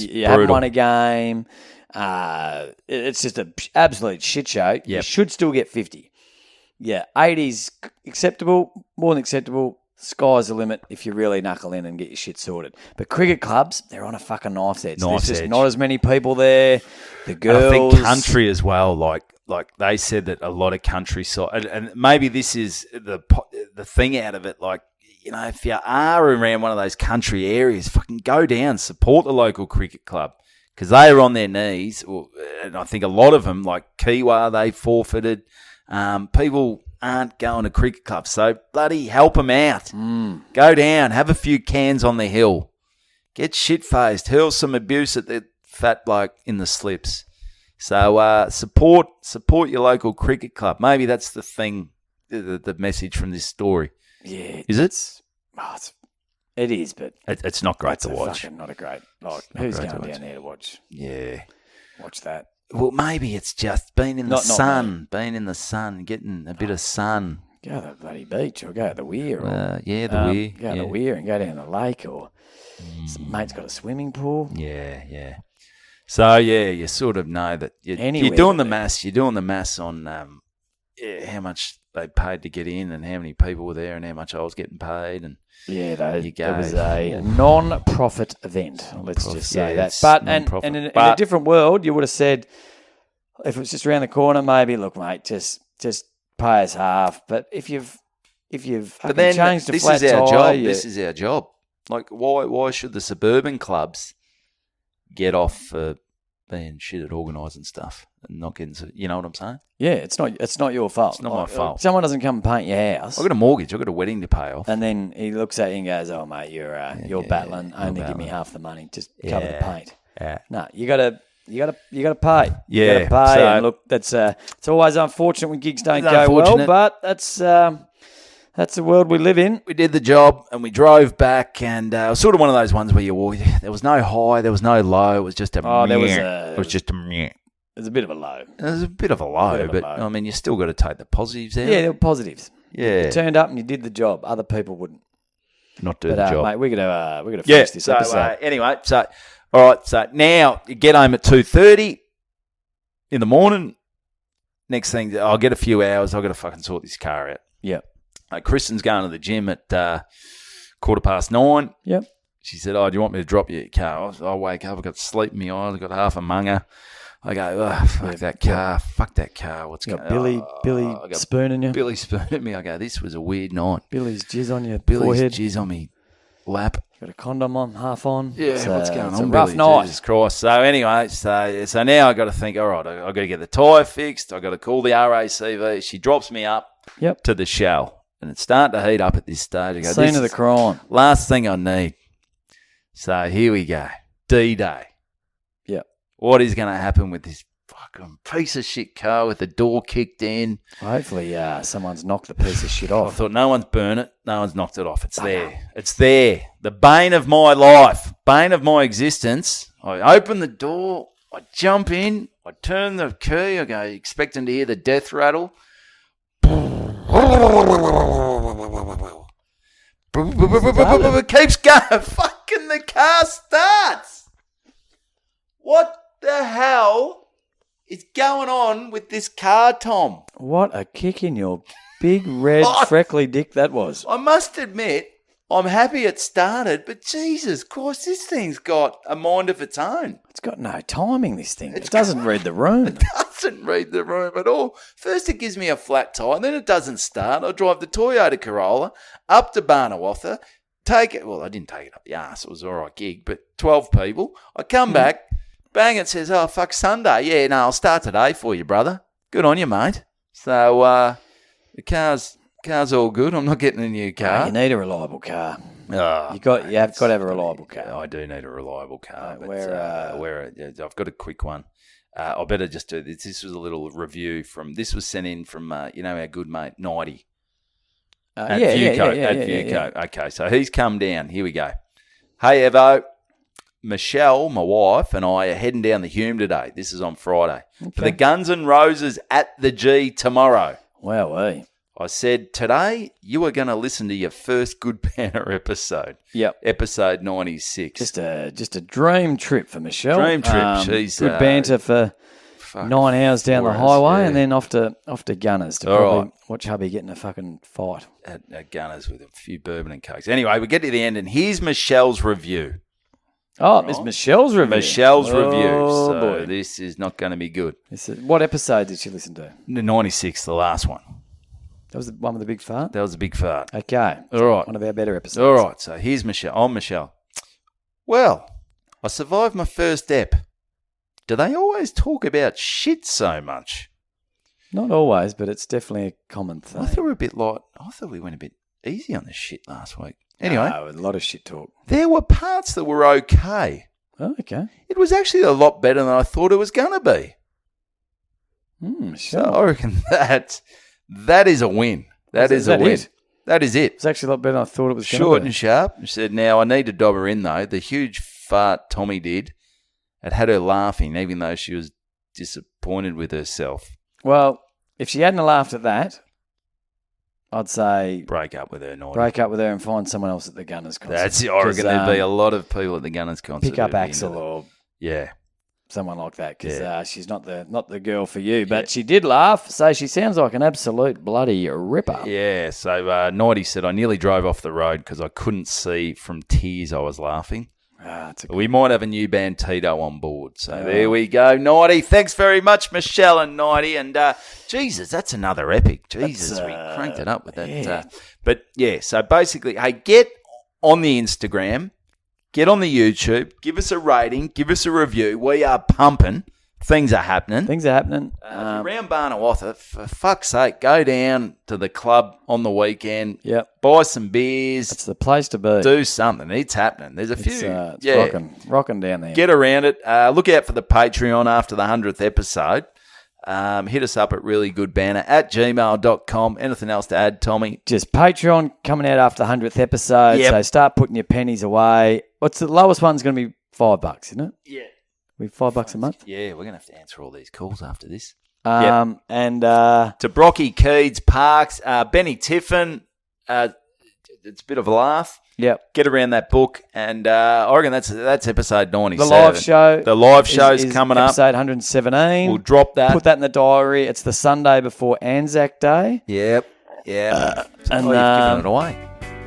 You haven't won a game. It's just an absolute shit show. Yep. You should still get 50. Yeah, 80's acceptable, more than acceptable. Sky's the limit if you really knuckle in and get your shit sorted. But cricket clubs, they're on a fucking knife's edge. There's just not as many people there. The girls... And I think country as well, like they said that a lot of country... And maybe this is the thing out of it, like, you know, if you are around one of those country areas, fucking go down, support the local cricket club. Because they are on their knees, and I think a lot of them, like Kiwa, they forfeited. People aren't going to cricket clubs, so bloody help them out. Go down, have a few cans on the hill, get shit-faced, hurl some abuse at the fat bloke in the slips. So support your local cricket club. Maybe that's the thing, the message from this story. Yeah, is it? It is, but it's not great to watch. Not a great. Like, who's going down there to watch? Yeah, watch that. Well, maybe it's just being in the sun, getting a bit of sun. Go to the bloody beach or go to the weir. The weir. Go to the weir and go down the lake, or some mate's got a swimming pool. Yeah. So, you sort of know that you're doing the maths. You're doing the maths on how much they paid to get in and how many people were there and how much I was getting paid. And it was a non-profit event. Let's just say that. But in a different world, you would have said If it's just around the corner, maybe look, mate, just pay us half. But if you've But then changed to this flat is our tire, job. you- This is our job. Like, why should the suburban clubs get off for being shit at organising stuff and not getting? You know what I'm saying? yeah, it's not your fault. It's not my fault. Someone doesn't come and paint your house, I've got a mortgage. I've got a wedding to pay off. and then he looks at you and goes, "Oh, mate, you're battling. you're Only give me battling. half the money. Just cover the paint." Yeah. No, you gotta pay. Yeah, you gotta pay. so- And look, it's always unfortunate when gigs don't It's go well, unfortunate. but that's the world we live in. We did the job and we drove back, and it was sort of one of those ones where you walk. There was no high, there was no low. It was just a. Oh, there was meh. It was just a. Meh. There's a bit of a low. It was a bit of a low, but I mean, you still got to take the positives out. Yeah, there were positives. Yeah. You turned up and you did the job. Other people wouldn't. Not do But the job. mate, we're gonna finish Yeah. this So episode. anyway, so all right. So now you get home at 2:30 in the morning. Next thing, I'll get a few hours. I've got to fucking sort this car out. Yep. Kristen's going to the gym at 9:15. Yep. She said, "Oh, do you want me to drop you at your car?" I wake up, I've got sleep in my eyes, I've got half a munger. I go, "Oh, fuck that car, fuck that car. What's You going got on?" Billy I got spooning you. Billy spooning me. I go, "This was a weird night." Billy's jizz on your Billy's forehead. jizz on me lap. Got a condom on, half on. Yeah, It's, what's going it's on, a rough Billy? night. Jesus Christ. So anyway, so now I got to think, all right, I got to get the tyre fixed. I got to call the RACV. She drops me up Yep. to the shell, and it's starting to heat up at this stage. I go, Scene "This of the is crime. last thing I need." So here we go. D-Day. Yep. What is going to happen with this fucking piece of shit car with the door kicked in? Hopefully, someone's knocked the piece of shit I off. thought no one's burnt it. No one's knocked it off. It's there. It's there. The bane of my life. Bane of my existence. I open the door. I jump in. I turn the key. I go expecting to hear the death rattle. It keeps going. Fucking the car starts. What the hell is going on with this car, Tom? What a kick in your big red Oh. freckly dick that was. I must admit, I'm happy it started, but Jesus Christ, this thing's got a mind of its own. It's got no timing, this thing. It doesn't read the room. Doesn't read the room at all. First it gives me a flat tyre, then it doesn't start. I drive the Toyota Corolla up to Barnawatha, take it. Well, I didn't take it up the arse. It was all right gig, but 12 people. I come back, bang, it says, "Oh, fuck, Sunday." Yeah, no, I'll start today for you, brother. Good on you, mate. So the car's all good. I'm not getting a new car. You need a reliable car. Oh, You have got to have a reliable car. Yeah, I do need a reliable car. But, where, I've got a quick one. I better just do this. This was a little review from. This was sent in from our good mate Nighty at Vuco. Okay, so he's come down. Here we go. Hey Evo, Michelle, my wife, and I are heading down the Hume today. This is on Friday for the Guns N' Roses at the G tomorrow. Wow, I said, today you are going to listen to your first Good Banter episode. Yep. Episode 96. Just a dream trip for Michelle. Dream trip. She's good banter for 9 hours down the highway, and then off to Gunners to probably watch hubby get in a fucking fight. At Gunners with a few bourbon and cokes. Anyway, we get to the end, and here's Michelle's review. Oh, it's Michelle's review. Review. So boy. this is not going to be good. What episode did she listen to? The 96, the last one. That was the one with the big fart? That was a big fart. Okay. All right. One of our better episodes. All right, so here's Michelle. I'm Michelle. Well, I survived my first ep. Do they always talk about shit so much? Not always, but it's definitely a common thing. I thought we went a bit easy on the shit last week. Anyway, No, a lot of shit talk. there were parts that were okay. Oh, okay. It was actually a lot better than I thought it was going to be. Sure. So I reckon that is a win. That is a win. That is it. It's actually a lot better than I thought it was going to be. Short and sharp. She said, now I need to dob her in, though. The huge fart Tommy did, it had her laughing, even though she was disappointed with herself. Well, if she hadn't laughed at that, I'd say Break up with her, Nighty. break up with her and find someone else at the Gunners concert. That's it. I reckon there'd be a lot of people at the Gunners concert. Pick up who'd be Axel into that. or Yeah. someone like that, because Yeah. she's not the girl for you. But she did laugh, so she sounds like an absolute bloody ripper. Yeah, so Nighty said, I nearly drove off the road because I couldn't see from tears I was laughing. We might have a new band, Tito, on board. So there we go. Nighty, thanks very much, Michelle and Nighty. And Jesus, that's another epic. Jesus, we cranked it up with that. Yeah. But yeah, so basically, hey, get on the Instagram, get on the YouTube, give us a rating, give us a review. We are pumping. Things are happening. Things are happening. Around Barnawatha, for fuck's sake, go down to the club on the weekend. Yep. Buy some beers. It's the place to be. Do something. It's happening. There's a few. It's rocking down there. Get around it. Look out for the Patreon after the 100th episode. Hit us up at reallygoodbanter@gmail.com. Anything else to add, Tommy? Just Patreon coming out after the 100th episode. Yep. So start putting your pennies away. What's the lowest one's going to be $5, isn't it? Yeah. We $5 a month. Yeah, we're going to have to answer all these calls after this. And to Brocky, Keeds, Parks, Benny Tiffin. It's a bit of a laugh. Yep. Get around that book, and I reckon that's episode 97. The live show. The live show's is coming up. Episode 117. We'll drop that. Put that in the diary. It's the Sunday before Anzac Day. Yep. Yeah. And you've given it away.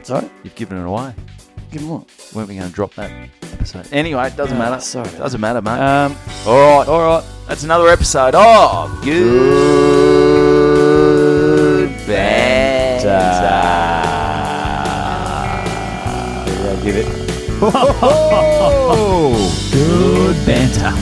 Sorry? You've given it away. Give them what? When are we going to drop that episode? Anyway, it doesn't matter. Sorry. Doesn't matter, mate. All right. That's another episode of Good Banter. Give it. Good banter.